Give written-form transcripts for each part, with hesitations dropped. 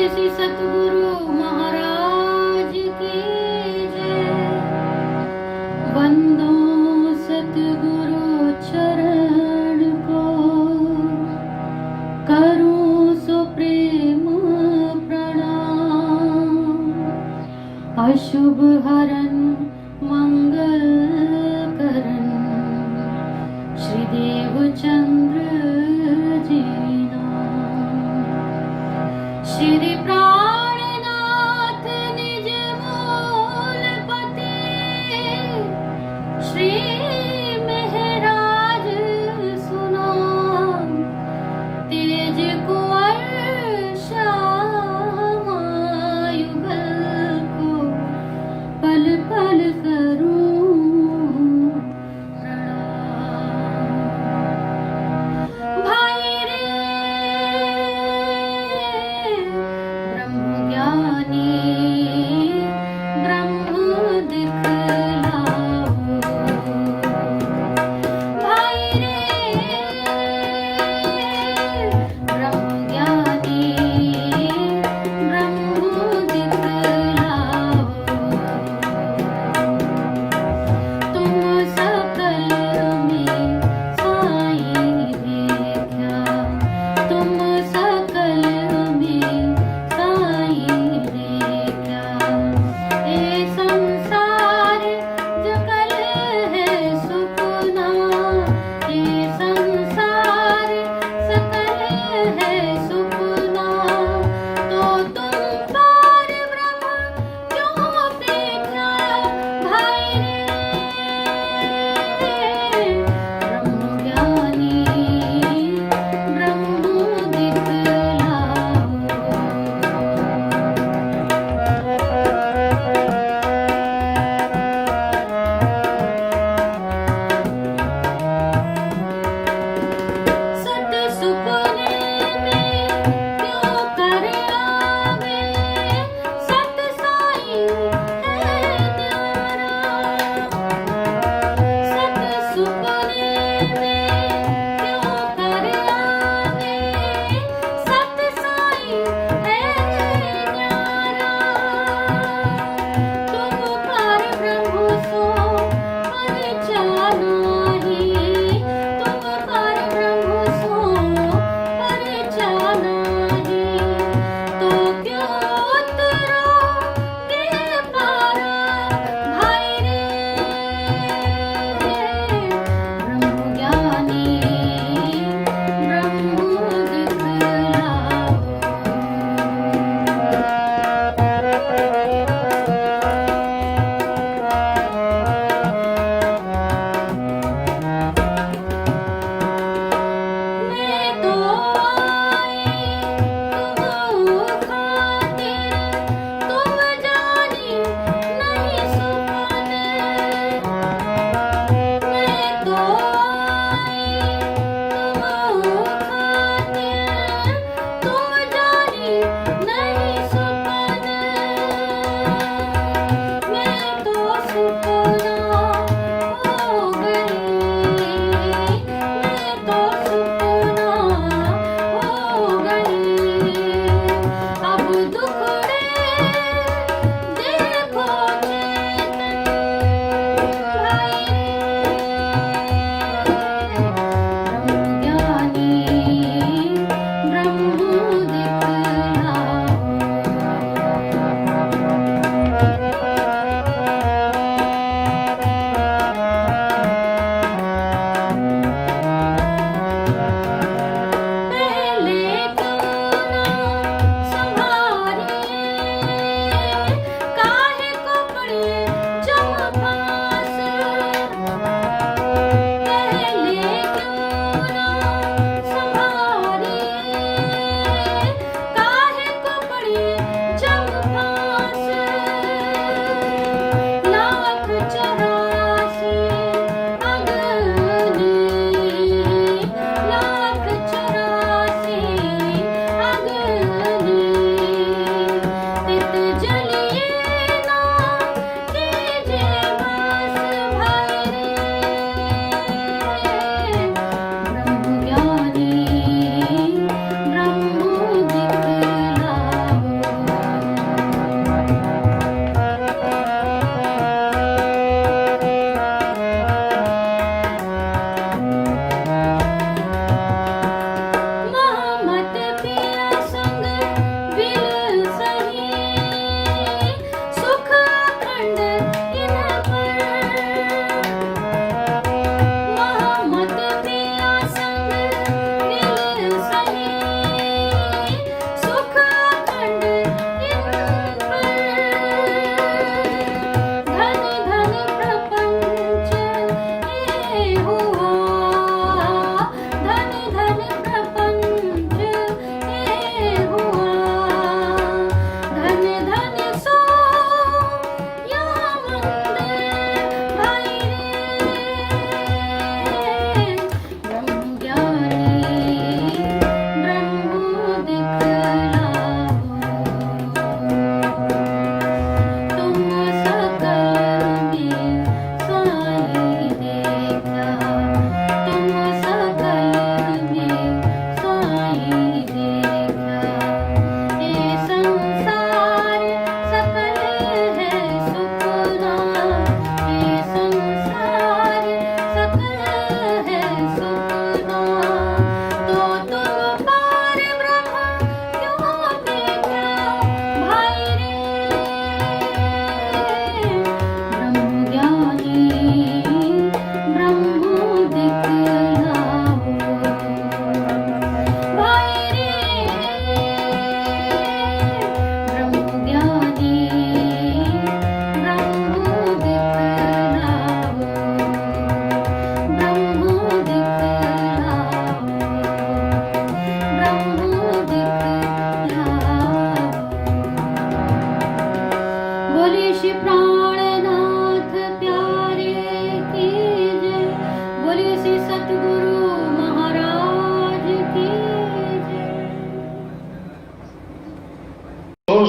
श्री सतगुरु महाराज की जय। वंदो सतगुरु चरण को, करूं सो प्रेम प्रणाम। अशुभ हरन मंगल करन, श्री देवचंद्र जी नाम। श्री प्राणनाथ निज मूलपति, श्री महराज सुनाम। तेज कुंवर श्यामायुगल को, पल पल करूं प्रणाम। भाई रे ब्रह्म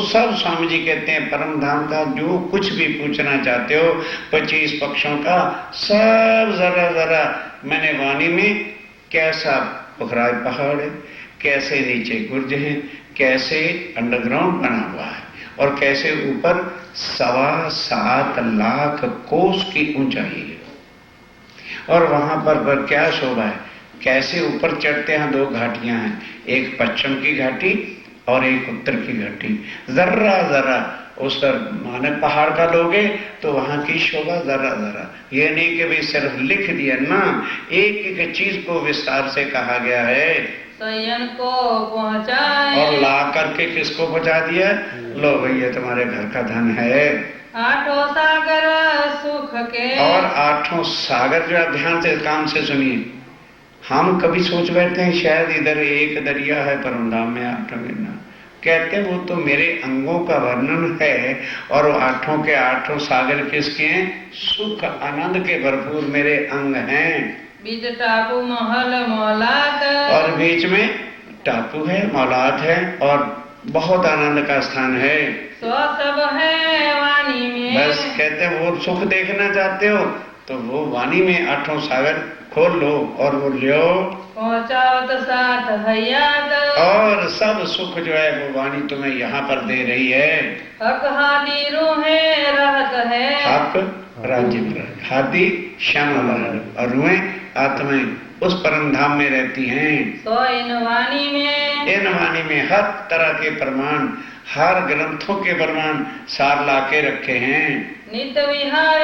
सब स्वामी जी कहते हैं परम धाम का जो कुछ भी पूछना चाहते हो 25 पक्षों का सब जरा जरा मैंने वाणी में, कैसा पुखराज पहाड़ है, कैसे नीचे गुर्ज है, कैसे अंडरग्राउंड बना हुआ है और कैसे ऊपर 7.25 लाख कोस की ऊंचाई है और वहां पर क्या शोभा है, कैसे ऊपर चढ़ते हैं। 2 घाटियां हैं, एक पश्चिम की घाटी और एक उत्तर की घाटी। जरा जरा उस पर माने पहाड़ का लोगे तो वहां की शोभा जरा जरा, ये नहीं कि भाई सिर्फ लिख दिया ना, एक एक चीज को विस्तार से कहा गया है। सयन को पहुँचाए और ला करके किसको पहुंचा दिया, लो भैया तुम्हारे घर का धन है। 8 सागर सुख के, और 8 सागर जो आप ध्यान से काम से सुनिए, हम कभी सोच बैठते हैं शायद इधर एक दरिया है परमधाम में 8 गिरना, कहते हैं वो तो मेरे अंगों का वर्णन है और वो 8 के 8 सागर किसके हैं, सुख आनंद के भरपूर मेरे अंग हैं। बीच टापू महल मौलाद, और बीच में टापू है, मौलाद है और बहुत आनंद का स्थान है। सो सब है वाणी में, बस कहते हैं वो सुख देखना चाहते हो तो वो वाणी में 8 सागर खोल लो और वो लो, पहुँचाओ तो साथ है याद, और सब सुख जो है वो वाणी तुम्हें यहाँ पर दे रही है। हक हाथी रूहें रहत है, हक राज्य में हाथी श्याम और रूहें आत्माएं उस परम धाम में रहती हैं। सो इन वाणी में हर तरह के प्रमाण, हर ग्रंथों के प्रमाण सार लाके रखे हैं। नित्य विहार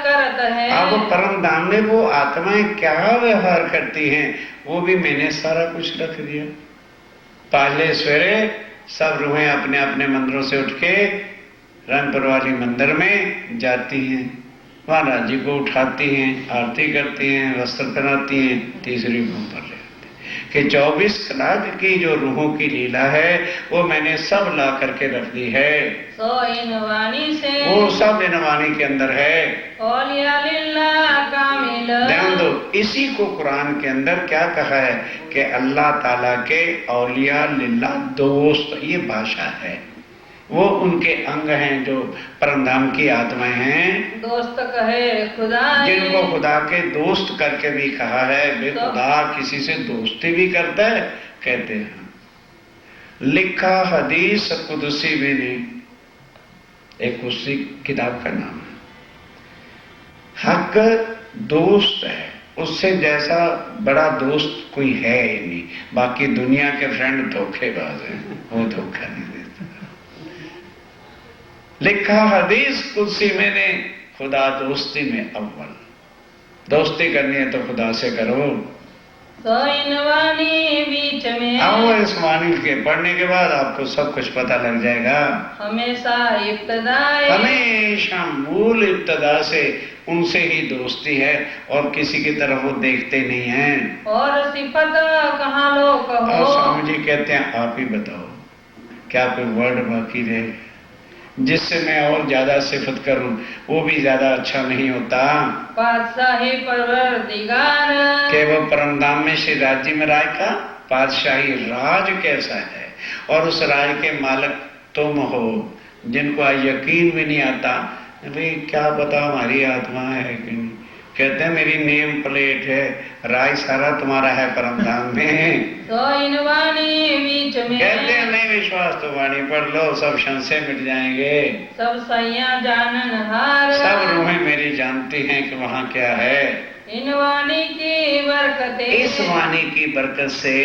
करत है, अब परम धाम में वो आत्माएं क्या व्यवहार करती हैं वो भी मैंने सारा कुछ रख दिया। पहले सवेरे सब रूहें अपने अपने मंदिरों से उठ के रंगपुर वाली मंदिर में जाती हैं, महाराज जी को उठाती हैं, आरती करती हैं, वस्त्र पहनाती हैं, तीसरी रूह पर ले आती हैं कि 24 लाख की जो रूहों की लीला है वो मैंने सब ला करके रख दी है। सो इन वाणी से, वो सब इन वाणी के अंदर है। औलिया लिल्ला कामिल, ध्यान दो, इसी को कुरान के अंदर क्या कहा है कि अल्लाह ताला के औलिया लिल्ला दोस्त, ये भाषा है, वो उनके अंग हैं जो परमधाम की आत्माएं हैं। दोस्त कहे खुदा, जिनको खुदा के दोस्त करके भी कहा है। वे खुदा किसी से दोस्ती भी करता है, कहते हैं लिखा हदीस कुदसी में ने, एक उसी किताब का नाम है। हक दोस्त है, उससे जैसा बड़ा दोस्त कोई है ही नहीं। बाकी दुनिया के फ्रेंड धोखेबाज हैं, वो धोखा नहीं देता। लिखा हदीस कुदसी में ने, खुदा दोस्ती में अव्वल, दोस्ती करनी है तो खुदा से करो। सो इन वाणी बीच में, आओ इस वाणी के पढ़ने के बाद आपको सब कुछ पता लग जाएगा। हमेशा इब्तदाए, हमेशा मूल इब्तदा से उनसे ही दोस्ती है और किसी की तरफ वो देखते नहीं हैं। और सिफत कहाँ लो कहो, और स्वामी जी कहते हैं आप ही बताओ क्या कोई वर्ड बाकी रहे जिससे मैं और ज्यादा सिफत करूं, वो भी ज्यादा अच्छा नहीं होता। पातशाही परवरदिगार, कि वो परमधाम में श्री राज्य में राय का पातशाही राज कैसा है और उस राज के मालिक तुम हो, जिनको यकीन भी नहीं आता भाई क्या पता हमारी आत्मा है कि नहीं। कहते हैं मेरी नेम प्लेट है, राय सारा तुम्हारा है परमधाम में। तो इन वाणी बीच में, कहते हैं नहीं विश्वास तो वाणी पढ़ लो, सब संशय मिट जाएंगे। सब सैया जानन हार, सब रूहें मेरी जानती हैं कि वहाँ क्या है। इन वाणी की बरकते, इस वाणी की बरकत से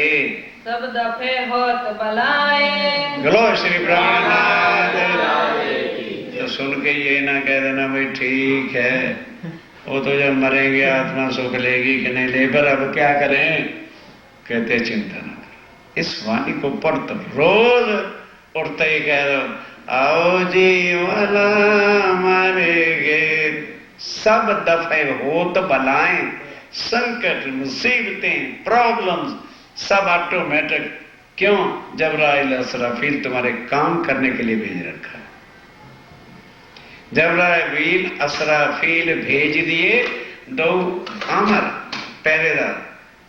सब दफे होत बलाए। बोलो श्री ब्रह्मनाथ। तो सुन के ये ना कह देना भाई ठीक है, वो तो जब मरेंगे आत्मा सुख लेगी कि नहीं ले, पर अब क्या करें। कहते चिंता न करो, इस वाणी को पढ़ते रोज उठते ही कह दो आओ जी वाला मरेंगे। सब दफे होत बलाएं, संकट मुसीबतें प्रॉब्लम्स सब ऑटोमेटिक। क्यों? जबराइल असराफील तुम्हारे काम करने के लिए भेज रखा है। जबराइल असराफील भेज दिए, 2 आमर पहरेदार,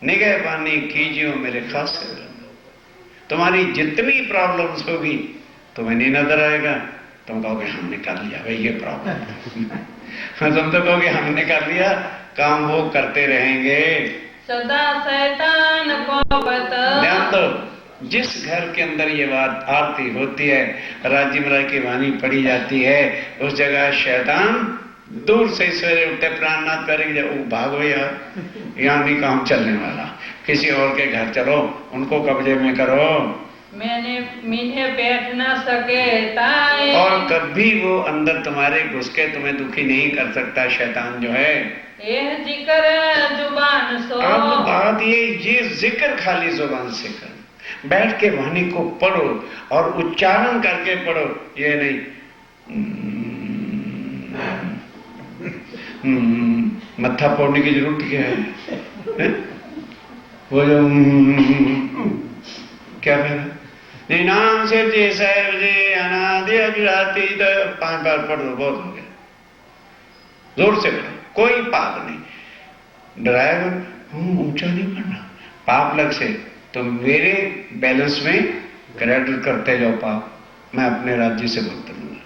निगहबानी कीजिए मेरे खास। तुम्हारी जितनी प्रॉब्लम्स होगी तुम्हें नहीं नजर आएगा, तुम कहोगे हमने कर लिया भाई, ये प्रॉब्लम तुम तो कहोगे हमने कर लिया, काम वो करते रहेंगे। सदा शैतान को बता। ध्यान दो, जिस घर के अंदर ये बात आरती होती है, राजी महाराज की वाणी पढ़ी जाती है, उस जगह शैतान दूर से सवेरे उठते प्राणनाथ करेंगे, वो भागो यार, यहाँ नहीं काम चलने वाला, किसी और के घर चलो, उनको कब्जे में करो। मैंने मीठे बैठ ना सके ताए। और कभी वो अंदर तुम्हारे घुस के तुम्हें दुखी नहीं कर सकता शैतान जो है। यह जिक्र जुबान सो। अब बात ये जिक्र खाली जुबान से कर, बैठ के वाणी को पढ़ो और उच्चारण करके पढ़ो, ये नहीं मत्था फोड़ने की जरूरत क्या है? वो जो क्या कह रहा, नाम से जी साहब जी अनादि अविराती, 5 बार पढ़ दो, बहुत हो गया, जोर से पढ़ो, कोई पाप नहीं। ड्राइवर ऊंचा नहीं पढ़ना, पाप लग से तो मेरे बैलेंस में क्रेडिट करते जाओ पाप, मैं अपने राज्य से भुगत लूंगा।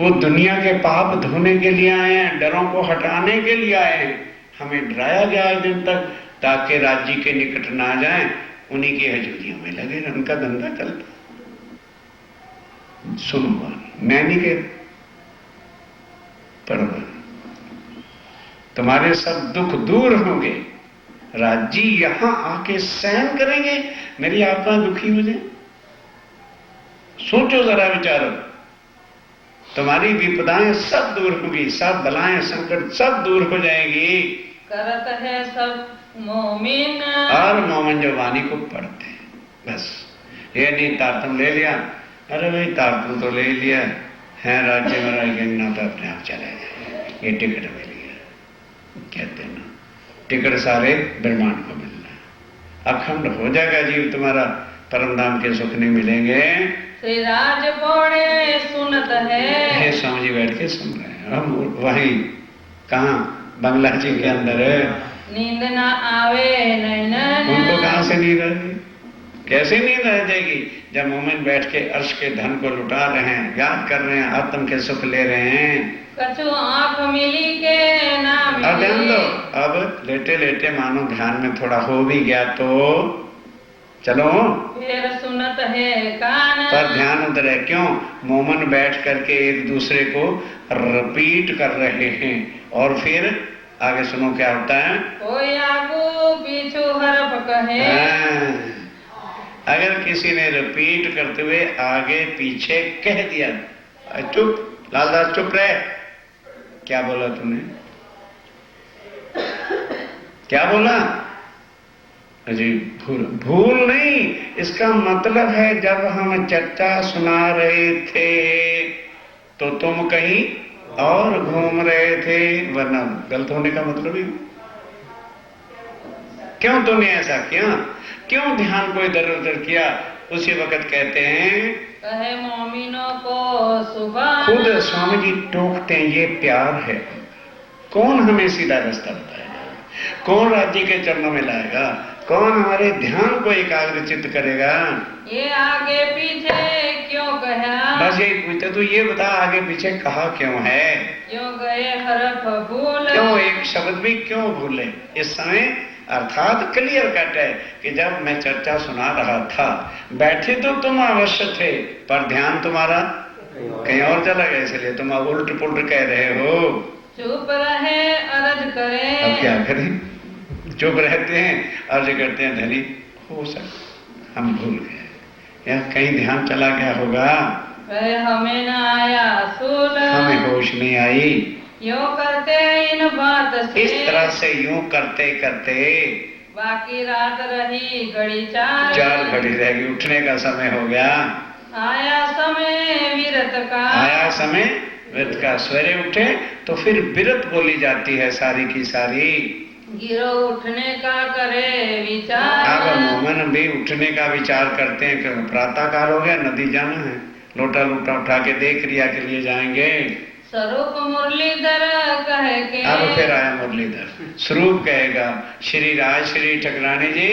वो दुनिया के पाप धोने के लिए आए हैं, डरों को हटाने के लिए आए हैं। हमें डराया गया एक दिन तक ताकि राज्य के निकट ना जाएं, उन्हीं की हजूरियों में लगे, उनका धंधा चलता। सुनो मैं नहीं कह, पर तुम्हारे सब दुख दूर होंगे, राज्य यहां आके सहन करेंगे, मेरी आत्मा दुखी हो जाए। सोचो जरा, विचारो, तुम्हारी विपदाएं सब दूर होंगी, सब बलाएं संकट सब दूर हो जाएगी। करत है सब मोमिन, और मोमिन जो वाणी को पढ़ते हैं, बस ये नहीं तारतम ले लिया, अरे भाई तारतम तो ले लिया है, राज्य में रह गए तो अपने आप चले जाए, ये टिकट मिल गया, कहते हैं ना टिकट सारे ब्रह्मांड को मिलना है, अखंड हो जाएगा जीव तुम्हारा, परम धाम के सुख नहीं मिलेंगे। श्री राज पौड़े सुनत है। स्वामी जी बैठ के सुन रहे हैं, हम वहीं कहाँ बंगला जी के अंदर है, नींद ना आवे नैनन। उनको कहां से नींद आएगी, कैसे नींद आ जाएगी जब मोमिन बैठ के अर्श के धन को लुटा रहे हैं, याद कर रहे हैं, आत्म के सुख ले रहे हैं। कछु आंख मिली के ना मिली। अब ध्यान दो, अब लेटे लेटे मानो ध्यान में थोड़ा हो भी गया तो चलो, फिर सुनत है कान। पर ध्यान उधर है, क्यों? मोमन बैठ करके एक दूसरे को रिपीट कर रहे हैं, और फिर आगे सुनो क्या होता है। कोई आगू पीछू हरफ कहे। अगर किसी ने रिपीट करते हुए आगे पीछे कह दिया, चुप लालदास चुप रहे, क्या बोला तूने, क्या बोला? अजी भूल नहीं, इसका मतलब है जब हम चर्चा सुना रहे थे तो तुम कहीं और घूम रहे थे, वरना गलत होने का मतलब ही। क्यों तूने ऐसा किया, क्यों ध्यान को इधर उधर किया? उसी वक्त कहते हैं कहे मोमिनों को सुबह। खुद स्वामी जी टोकते हैं, ये प्यार है। कौन हमें सीधा रास्ता बताएगा, कौन राज्य के चरणों में लाएगा, कौन हमारे ध्यान को एकाग्रचित करेगा? ये आगे पीछे क्यों कहा? बस यही पूछते, तो ये बता आगे पीछे कहा क्यों है, क्यों गए हरफ भूल, क्यों एक शब्द भी क्यों भूले? इस समय अर्थात क्लियर कट है कि जब मैं चर्चा सुना रहा था, बैठे तो तुम अवश्य थे, पर ध्यान तुम्हारा कहीं और चला गया, इसलिए तुम अब उल्ट पुल्ट कह रहे हो। चुप रहे अर्ज करे। अब क्या करें, चुप रहते हैं, अर्ज करते हैं, धनी हो सक हम भूल गए, या कहीं ध्यान चला गया होगा, हमें न आया सूल, हमें होश नहीं आई। यूं करते इन बात से, इस तरह से यूं करते करते बाकी रात रही घड़ी चार, 4 घड़ी रह गई, उठने का समय हो गया। आया समय विरत का, आया समय विरत का, सवेरे उठे तो फिर विरत बोली जाती है सारी की सारी। गिरो उठने का करे विचार, अब मोमन भी उठने का विचार करते हैं कि प्रातः काल हो गया, नदी जाना है, लोटा लोटा उठा के दे क्रिया के लिए जाएंगे। स्वरूप मुरलीधर कहे के, अब फिर आया मुरलीधर, स्वरूप कहेगा श्री राज श्री ठकरानी जी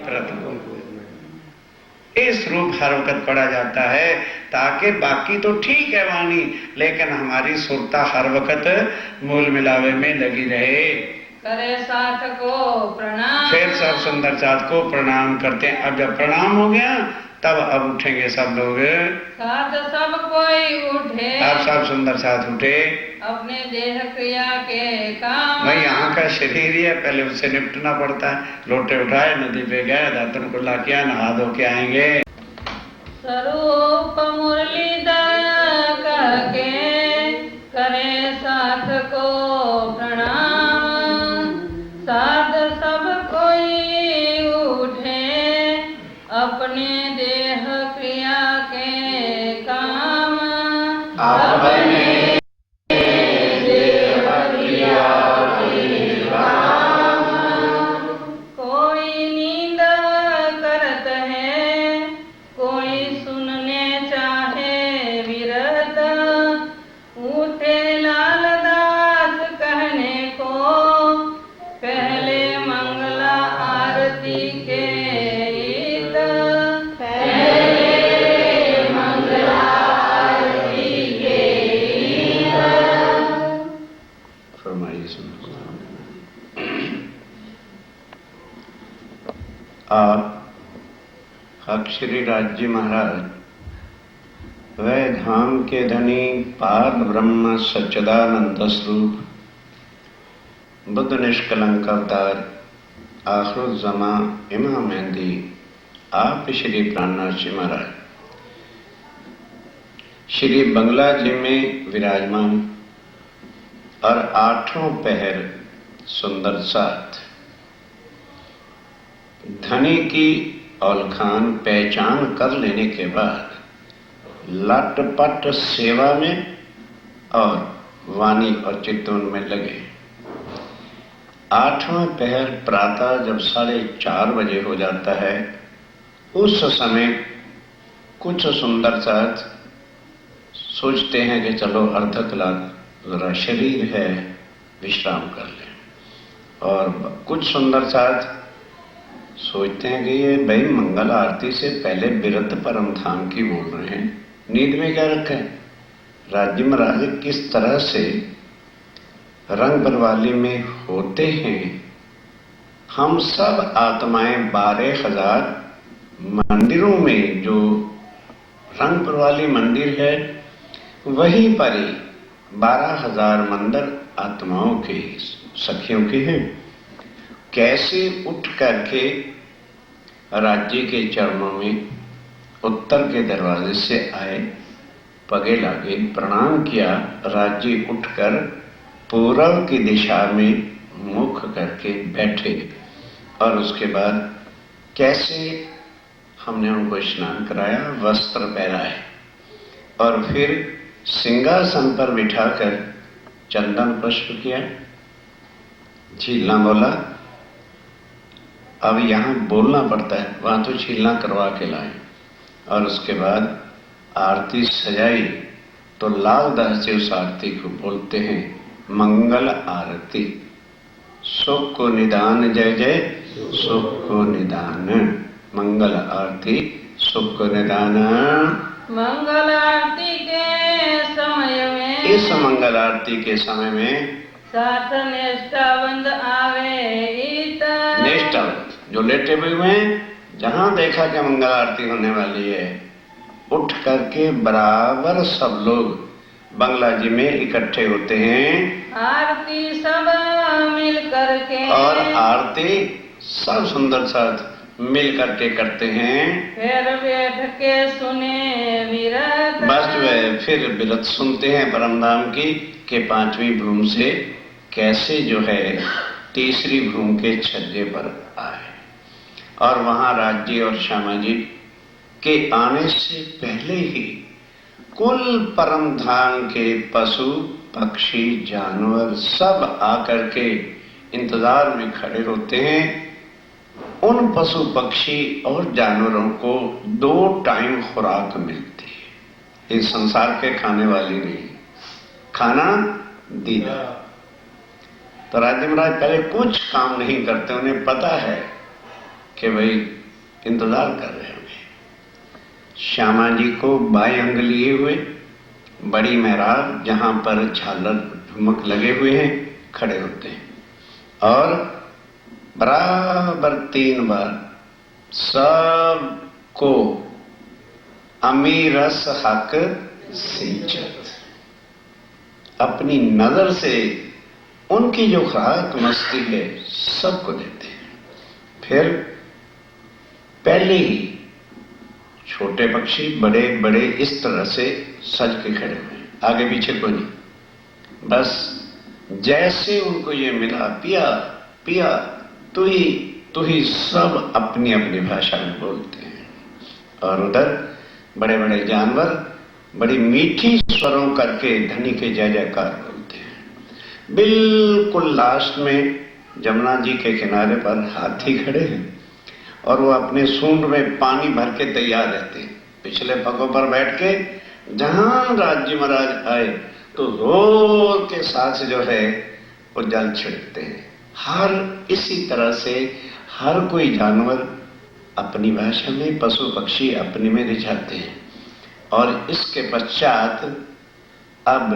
प्रथम। इस रूप हर वक्त पढ़ा जाता है, ताकि बाकी तो ठीक है वाणी, लेकिन हमारी सुरता हर वक्त मूल मिलावे में लगी रहे। करे साथ को प्रणाम। फिर सब सुंदर साथ को प्रणाम करते हैं। अब जब प्रणाम हो गया तब अब उठेंगे सब लोग। साथ सब कोई उठे। अब सब सुंदर साथ उठे। अपने देह क्रिया के काम। भाई यहाँ का शरीर ही है, पहले उससे निपटना पड़ता है। लोटे उठाए, नदी पे गए, दातन कुल्ला किया, नहा धो के आएंगे। स्वरूप मुरलीधर करके करे साथ को प्रणाम। साथ सब कोई उठे अपने देह क्रिया के काम। अपने देह क्रिया के काम। कोई नींद करत है, कोई सुनने चाहे विरत। उठे लालदास कहने को पहले मंगला आरती के गीत। पहले मंगला आरती के गीत। फरमाइए सुनो। आप हक श्री राज्य महाराज वह धाम के धनी पार ब्रह्म सच्चिदानंद स्वरूप बुद्ध निष्कलंक अवतार आखिरुज़्ज़मा इमाम मेहंदी आप श्री प्राणनाथ जी महाराज श्री बंगला जी में विराजमान और आठों पहर सुंदर साथ धनी की औलखान पहचान कर लेने के बाद लटपट सेवा में और वाणी और चित्तवन में लगे। आठवां पहर प्रातः जब 4:30 बजे हो जाता है, उस समय कुछ सुंदर साथ सोचते हैं कि चलो अर्धकला जरा शरीर है, विश्राम कर लें। और कुछ सुंदर साथ सोचते हैं कि ये भाई मंगल आरती से पहले बिरत परम धाम की बोल रहे हैं, नींद में क्या रखा है। राज्य महाराज किस तरह से रंग बरवाली में होते हैं। हम सब आत्माएं 12,000 मंदिरों में, जो रंग बरवाली मंदिर है वहीं पर ही 12,000 मंदिर आत्माओं के, सखियों के हैं। कैसे उठ करके राज्य के चरणों में उत्तर के दरवाजे से आए, पगे लागे, प्रणाम किया। राज्य उठकर पूर्व की दिशा में मुख करके बैठे और उसके बाद कैसे हमने उनको स्नान कराया, वस्त्र पहनाए और फिर सिंहासन पर बिठाकर चंदन पुष्प किया, झीलना बोला। अब यहाँ बोलना पड़ता है, वहां तो छीलना करवा के लाए। और उसके बाद आरती सजाई तो लालदास जी उस आरती को बोलते हैं मंगल आरती। सुख को निदान जय जय सुख को निदान। मंगल आरती सुख को निदान। मंगल आरती के समय में, इस मंगल आरती के समय में साथ निष्ठावंत आवे इत। निष्ठावंत जो लेटे हुए हैं, जहां देखा कि मंगल आरती होने वाली है, उठ करके बराबर सब लोग बंगला जी में इकट्ठे होते हैं। आरती सब मिल करके, और आरती सब सुंदर साथ मिल करके करते हैं। फिर बैठ के सुने विरत। बस वे फिर विरत सुनते हैं परमधाम की कि 5वीं भ्रूम से कैसे जो है तीसरी भ्रूम के छज्जे पर आए। और वहां राज्य और श्यामा जी के आने से पहले ही कुल परम धाम के पशु पक्षी जानवर सब आकर के इंतजार में खड़े होते हैं। उन पशु पक्षी और जानवरों को 2 टाइम खुराक मिलती है। इस संसार के खाने वाली नहीं, खाना दीदा। तो राज्य महाराज पहले कुछ काम नहीं करते, उन्हें पता है कि भाई इंतजार कर रहे होंगे। श्यामा जी को बाएं अंग लिए हुए, बड़ी मेहराब जहां पर झालर झुमक लगे हुए हैं खड़े होते हैं, और बराबर 3 बार सबको अमीरस हक सिंचत, अपनी नजर से उनकी जो खुराक मस्ती है सबको देते हैं। फिर पहले ही छोटे पक्षी बड़े बड़े इस तरह से सज के खड़े हुए, आगे पीछे को नहीं, बस जैसे उनको ये मिला, पिया पिया तू ही सब अपनी अपनी भाषा में बोलते हैं। और उधर बड़े बड़े जानवर बड़ी मीठी स्वरों करके धनी के जय जयकार बोलते हैं। बिल्कुल लास्ट में जमुना जी के किनारे पर हाथी खड़े हैं और वो अपने सूंड में पानी भर के तैयार रहते हैं। पिछले पगों पर बैठ के जहां राज्य महाराज आए तो जोर के साथ जो है वो जल छिड़कते हैं। हर इसी तरह से हर कोई जानवर अपनी भाषा में, पशु पक्षी अपनी में रिझाते हैं। और इसके पश्चात अब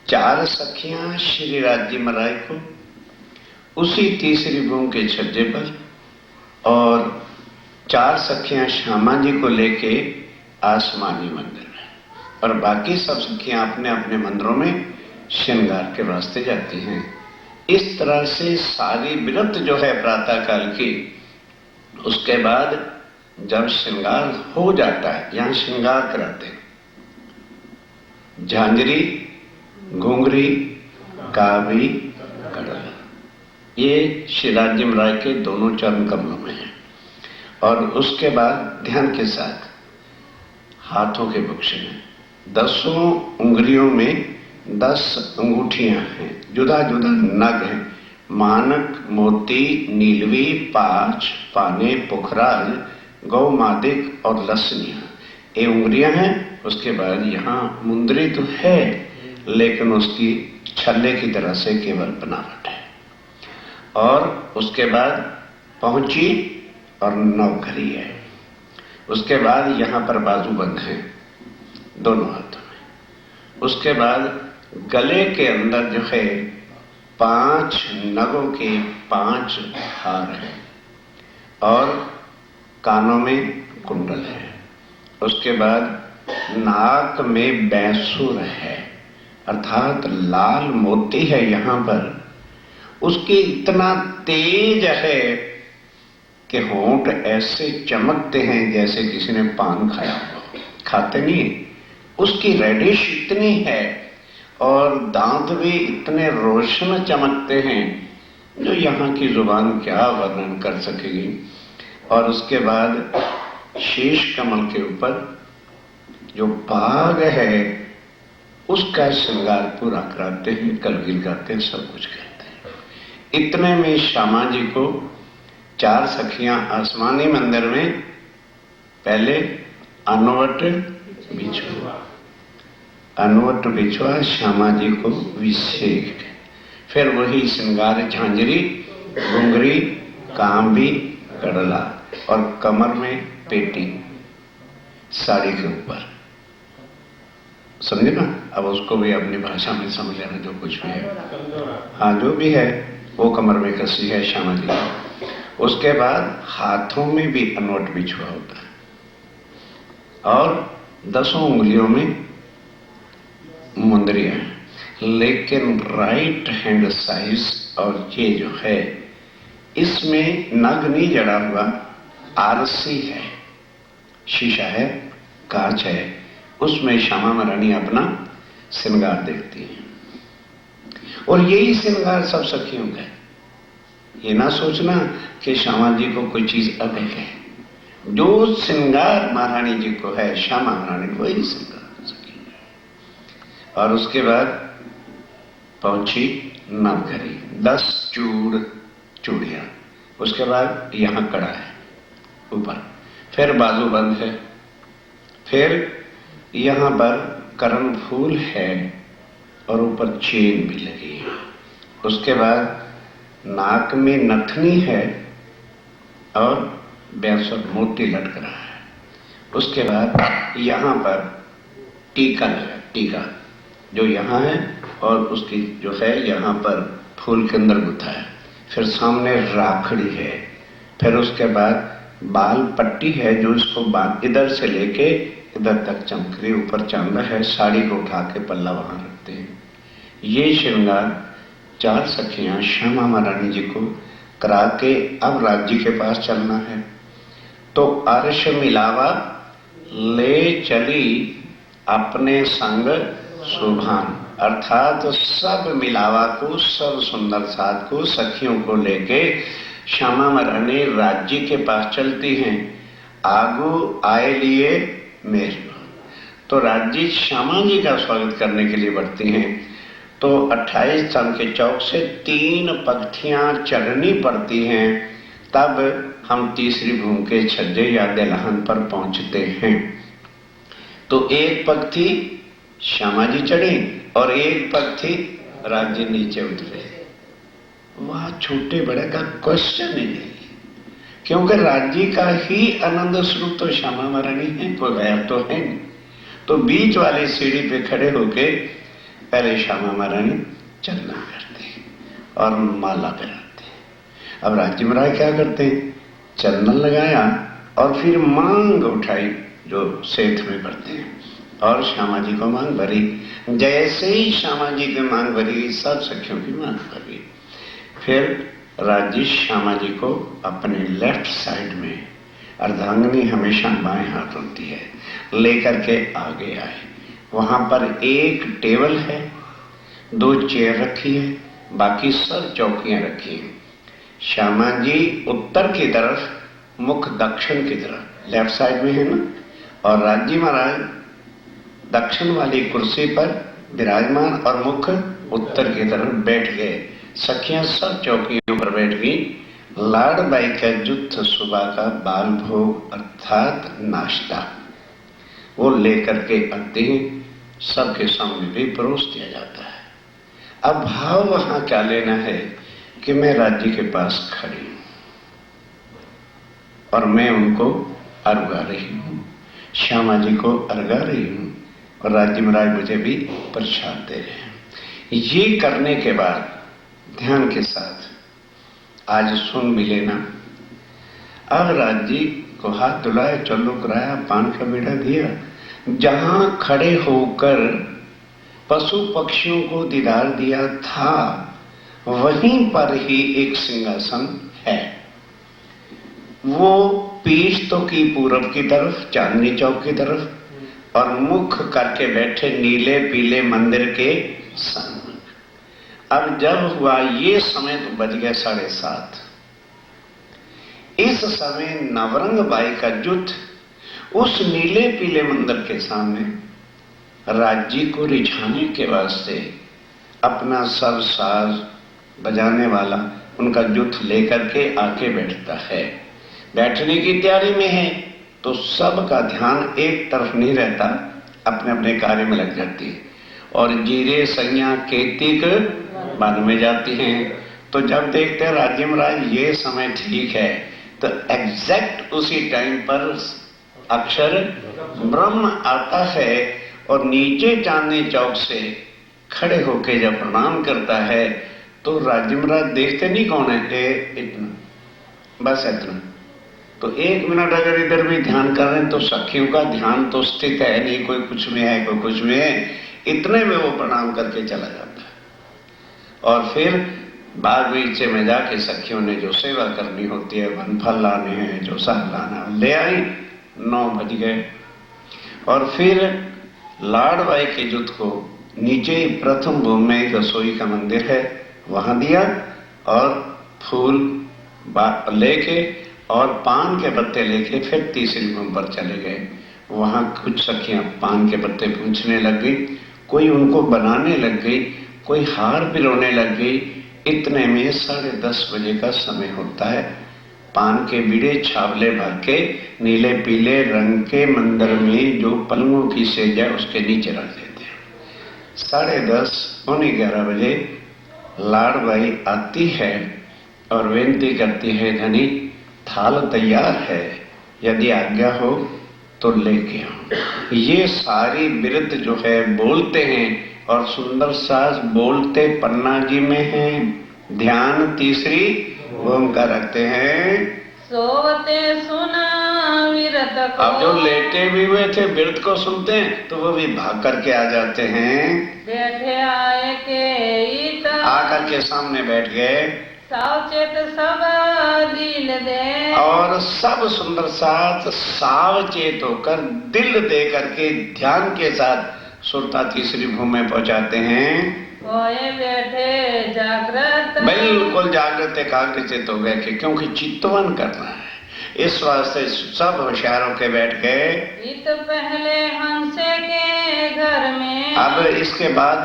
4 सखियां श्री राज्य महाराज को उसी तीसरी बूं के छज्जे पर, और 4 सखियां श्यामा जी को लेके आसमानी मंदिर में, और बाकी सब सखियां अपने अपने मंदिरों में श्रृंगार के वास्ते जाती हैं। इस तरह से सारी विरत जो है प्रातः काल की, उसके बाद जब श्रृंगार हो जाता है, यहां श्रृंगार कराते हैं, झांझरी, घुंघरी, कावी, कड़ल, ये श्री राज्य महाराज के दोनों चरण कमलों में है। और उसके बाद ध्यान के साथ हाथों के बुक्ष में 10 उंगलियों में 10 अंगूठियां हैं, जुदा जुदा नग हैं, मानक, मोती, नीलवी, पांच, पाने, पुखराज, गौ मादिक और लसनियां, ये उंगलियां हैं। उसके बाद यहाँ मुंदरी तो है लेकिन उसकी छल्ले की तरह से केवल बनावट है। और उसके बाद पहुंची और नवघरी है। उसके बाद यहाँ पर बाजूबंद है दोनों हाथों में। उसके बाद गले के अंदर जो है 5 नगों के 5 हार हैं, और कानों में कुंडल है। उसके बाद नाक में बैंसुर है, अर्थात लाल मोती है यहाँ पर। उसके इतना तेज है कि होंठ ऐसे चमकते हैं जैसे किसी ने पान खाया हो, खाते नहीं। उसकी रेडिश इतनी है और दांत भी इतने रोशन चमकते हैं जो यहाँ की जुबान क्या वर्णन कर सकेगी। और उसके बाद शीश कमल के ऊपर जो बाग है उसका श्रृंगार पूरा कराते हैं, कलगिल गाते हैं, सब कुछ कहते हैं। इतने में श्यामा जी को 4 सखियां आसमानी मंदिर में पहले अनवट बिछुआ श्यामा जी को विषेक, फिर वही श्रृंगार झांझरी, घुंघरी, कांबी, कड़ला, और कमर में पेटी साड़ी के ऊपर। समझे ना? अब उसको भी अपनी भाषा में समझ लेना, जो कुछ भी है, हाँ जो भी है वो कमर में कसी है श्यामा जी। उसके बाद हाथों में भी अनवट बिछुआ होता है, और 10 उंगलियों में मुंदरियां हैं, लेकिन राइट हैंड साइज और ये जो है इसमें नग नहीं जड़ा हुआ, आरसी है, शीशा है, कांच है, उसमें श्यामा महारानी अपना श्रृंगार देखती है। और यही श्रृंगार सब सखियों का है। ये ना सोचना कि श्यामा जी को कोई चीज अलग है, जो श्रृंगार महारानी जी को है, श्यामा महारानी को वही श्रृंगार सखी। और उसके बाद पहुंची नवघरी, 10 चूड़ियां। उसके बाद यहां कड़ा है ऊपर, फिर बाजू बंद है, फिर यहां पर करण फूल है और ऊपर चेन भी लगी है। उसके बाद नाक में नथनी है और बैंसुर मोती लटक रहा है। उसके बाद यहाँ पर टीका लगा, टीका जो यहाँ है और उसकी जो है यहाँ पर फूल के अंदर गुथा है। फिर सामने राखड़ी है। फिर उसके बाद बाल पट्टी है जो इसको बाल इधर से लेके इधर तक चमक रही, ऊपर चांदा है, साड़ी को उठा के पल्ला वहां रखते हैं। ये श्रृंगार 4 सखियां श्यामा महारानी जी को करा के अब राज्य के पास चलना है। तो अर्श मिलावा ले चली अपने संग सुभान, अर्थात सब मिलावा को, सब सुंदर साथ को, सखियों को लेके श्यामा महारानी राज्य के पास चलती हैं। आगू आए लिए मेजबान, तो राज्य श्यामा जी का स्वागत करने के लिए बढ़ती हैं। तो 28 स्तंभ के चौक से 3 पंक्तियां चढ़नी पड़ती हैं, तब हम तीसरी भूमि के छज्जे या दलहन पर पहुंचते हैं। तो एक पंक्ति श्यामा जी चढ़ी और एक पंक्ति राज्य नीचे उतरे। वहां छोटे बड़े का क्वेश्चन ही नहीं, क्योंकि राज्य का ही आनंद स्वरूप तो श्यामा महारानी है, कोई गैर तो है नहीं। तो बीच वाली सीढ़ी पे खड़े होके पहले श्यामा महारानी चलना करते और माला पहनाते। अब राज्य महाराज क्या करते हैं, चंदन लगाया और फिर मांग उठाई जो सेठ में करते हैं और श्यामा जी को मांग भरी। जैसे ही श्यामा जी की मांग भरी, सब सखियों की मांग भरी। फिर राज्य श्यामा जी को अपने लेफ्ट साइड में, अर्धांगिनी हमेशा बाएं हाथ होती है, लेकर के आगे आए। वहां पर एक टेबल है, 2 चेयर रखी है, बाकी सब चौकियां रखी हैं। श्यामा जी उत्तर की तरफ, मुख दक्षिण की तरफ, लेफ्ट साइड में है ना, और राज्य महाराज दक्षिण वाली कुर्सी पर विराजमान और मुख उत्तर की तरफ बैठ गए। सखियां सब चौकियों पर बैठ गई। लाडबाई का जुत्थ सुबह का बाल भोग अर्थात नाश्ता वो लेकर के आते हैं, सबके सामने भी परोस दिया जाता है। अब भाव वहां क्या लेना है कि मैं राज्य के पास खड़ी हूं और मैं उनको अर्घा रही हूं, श्यामा जी को अर्घा रही हूं और राज्य महाराज मुझे भी प्रसाद दे रहे हैं। ये करने के बाद ध्यान के साथ आज सुन भी लेना। अब राज्य को हाथ धुलाया, चल्लू कराया, पान का बीड़ा दिया। जहां खड़े होकर पशु पक्षियों को दीदार दिया था, वहीं पर ही एक सिंहासन है। वो पीठ तो की पूरब की तरफ, चांदनी चौक की तरफ, और मुख करके बैठे नीले पीले मंदिर के सामने। अब जब हुआ ये समय तो बज गया 7:30। इस समय नवरंग बाई का जुट उस नीले पीले मंदिर के सामने राज्य को रिझाने के वास्ते अपना सब साज बजाने वाला उनका जुट लेकर के आके बैठता है। बैठने की तैयारी में है तो सबका ध्यान एक तरफ नहीं रहता, अपने अपने कार्य में लग जाती है और जीरे संज्ञा केतिक बन में जाती हैं। तो जब देखते हैं राज्य महाराज ये समय ठीक है, तो एग्जैक्ट उसी टाइम पर अक्षर ब्रह्म आता है और नीचे चांदनी चौक से खड़े होके जब प्रणाम करता है तो राज्य महाराज देखते नहीं कौन है, इतना, बस इतना। तो 1 मिनट अगर इधर भी ध्यान कर रहे हैं तो सखियों का ध्यान तो स्थित है नहीं, कोई कुछ में है कोई कुछ में है, इतने में वो प्रणाम करके चला जाता है। और फिर बाग बगीचे में जाके सखियों ने जो सेवा करनी होती है, वन फल लाने हैं, जो साग लाना ले आई, 9 बज गए। और फिर लाडबाई के जुट को नीचे प्रथम भूमि में एक रसोई का मंदिर है, वहां दिया और फूल लेके और पान के पत्ते लेके फिर तीसरी भूमि पर चले गए। वहां कुछ सखियां पान के पत्ते पूछने लग गई, कोई उनको बनाने लग गई, कोई हार पिरोने लग गई। इतने में 10:30 बजे का समय होता है। पान के बीड़े छावले भर के नीले पीले रंग के मंदिर में जो पलंगों की सेज है उसके नीचे रख देते हैं। 10:30 पौने 11 बजे लाडबाई आती है और विनती करती है, धनी थाल तैयार है, यदि आज्ञा हो तो लेके आओ। ये सारी बिरत जो है बोलते हैं और सुंदर सास बोलते पन्ना जी में है। ध्यान तीसरी भूमिका रखते हैं। सोवते सुना विरत को। अब जो लेटे भी हुए थे बिरत को सुनते हैं तो वो भी भाग करके आ जाते हैं। बैठे आए के इत आकर के सामने बैठ गए सावचेत सब दिल दे। और सब सुंदर साथ सावचेत होकर दिल दे करके ध्यान के साथ सुरता तीसरी भूमि में पहुंचाते हैं। कोई बैठे जागृत बिल्कुल जागृत एकाग्रचित हो गए कि क्योंकि चित्तवन करना है, इस वास्ते सब होशियारों के बैठ गए। इत पहले हंसे के घर में। अब इसके बाद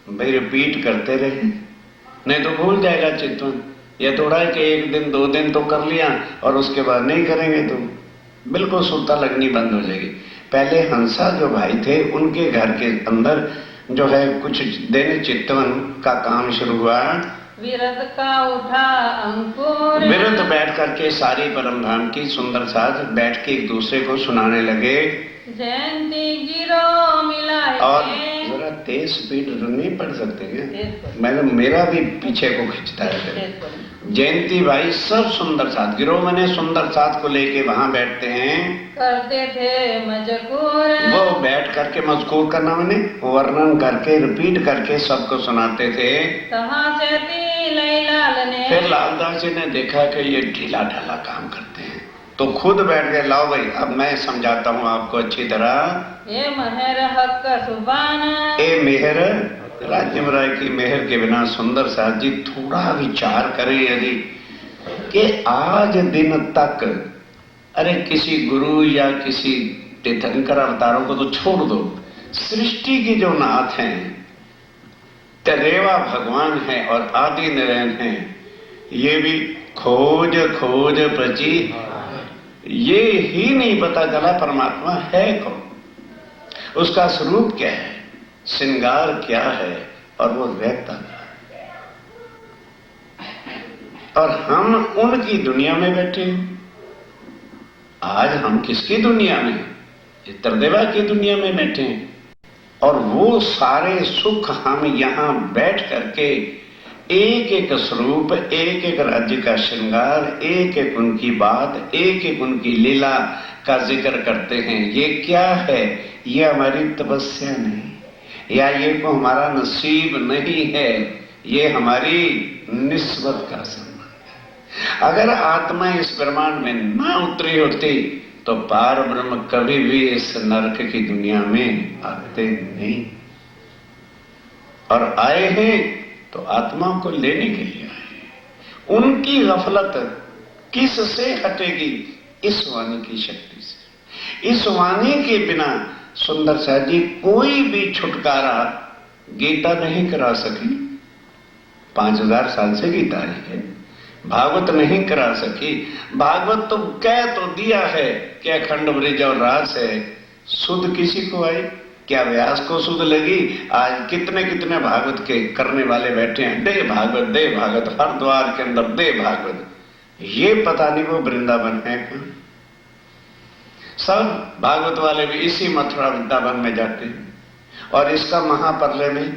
भाई रिपीट करते रहे, नहीं तो भूल जाएगा चित्तवन। ये थोड़ा है कि एक दिन 2 दिन तो कर लिया और उसके बाद नहीं करेंगे तो बिल्कुल सुरता लगनी बंद हो जाएगी। पहले हंसा जो भाई थे उनके घर के अंदर जो है कुछ दिन चित्तवन का काम शुरू हुआ। विरत का उठा अंकुर। विरत बैठ करके सारी परम धाम की सुंदर साथ बैठ के एक दूसरे को सुनाने लगे। जयंती गिरो मिलाए। और जरा तेज स्पीड नहीं पढ़ सकते क्या? मैंने मेरा भी पीछे को खींचता है। जयंती भाई सब सुंदर साथ गिरोह मैंने सुंदर साथ को लेके वहां बैठते हैं। करते थे मजकूर। वो बैठ करके मजकूर करना मैंने वर्णन करके रिपीट करके सबको सुनाते थे। लाल ने फिर लालदास जी ने देखा कि ये ढीला ढाला काम करते हैं तो खुद बैठ गए, लाओ भाई अब मैं समझाता हूँ आपको अच्छी तरह। ये मेहर हक सुबान। ए मेहर राज्यम राय की मेहर के बिना सुंदर साथ जी थोड़ा विचार करें यदि कि आज दिन तक अरे किसी गुरु या किसी तीर्थंकर अवतारों को तो छोड़ दो, सृष्टि की जो नाथ हैं तरेवा भगवान है और आदि नारायण है, ये भी खोज खोज प्रची ये ही नहीं पता चला परमात्मा है कौन, उसका स्वरूप क्या है, श्रृंगार क्या है और वो रहता है। और हम उनकी दुनिया में बैठे हैं। आज हम किसकी दुनिया में? तरदेवा की दुनिया में बैठे हैं और वो सारे सुख हम यहां बैठ करके एक एक स्वरूप, एक एक राज्य का श्रृंगार, एक एक उनकी बात, एक एक उनकी लीला का जिक्र करते हैं। ये क्या है? ये हमारी तपस्या नहीं या ये को हमारा नसीब नहीं है, ये हमारी निस्बत का संबंध है। अगर आत्मा इस ब्रह्मांड में ना उतरी होती तो पार ब्रह्म कभी भी इस नरक की दुनिया में आते नहीं, और आए हैं तो आत्मा को लेने के लिए आए। उनकी गफलत किससे हटेगी? इस वाणी की शक्ति से। इस वाणी के बिना सुंदर साथ जी कोई भी छुटकारा गीता नहीं करा सकी। 5000 साल से गीता आई है, भागवत नहीं करा सकी। भागवत तो कह तो दिया है कि अखंड ब्रिज और रास है, सुध किसी को आई? क्या व्यास को सुध लगी? आज कितने कितने भागवत के करने वाले बैठे हैं, दे भागवत दे भागवत, हर द्वार के अंदर दे भागवत। ये पता नहीं वो वृंदावन है कहां? सब भागवत वाले भी इसी मथुरा वृंदावन में जाते हैं और इसका महाप्रलय में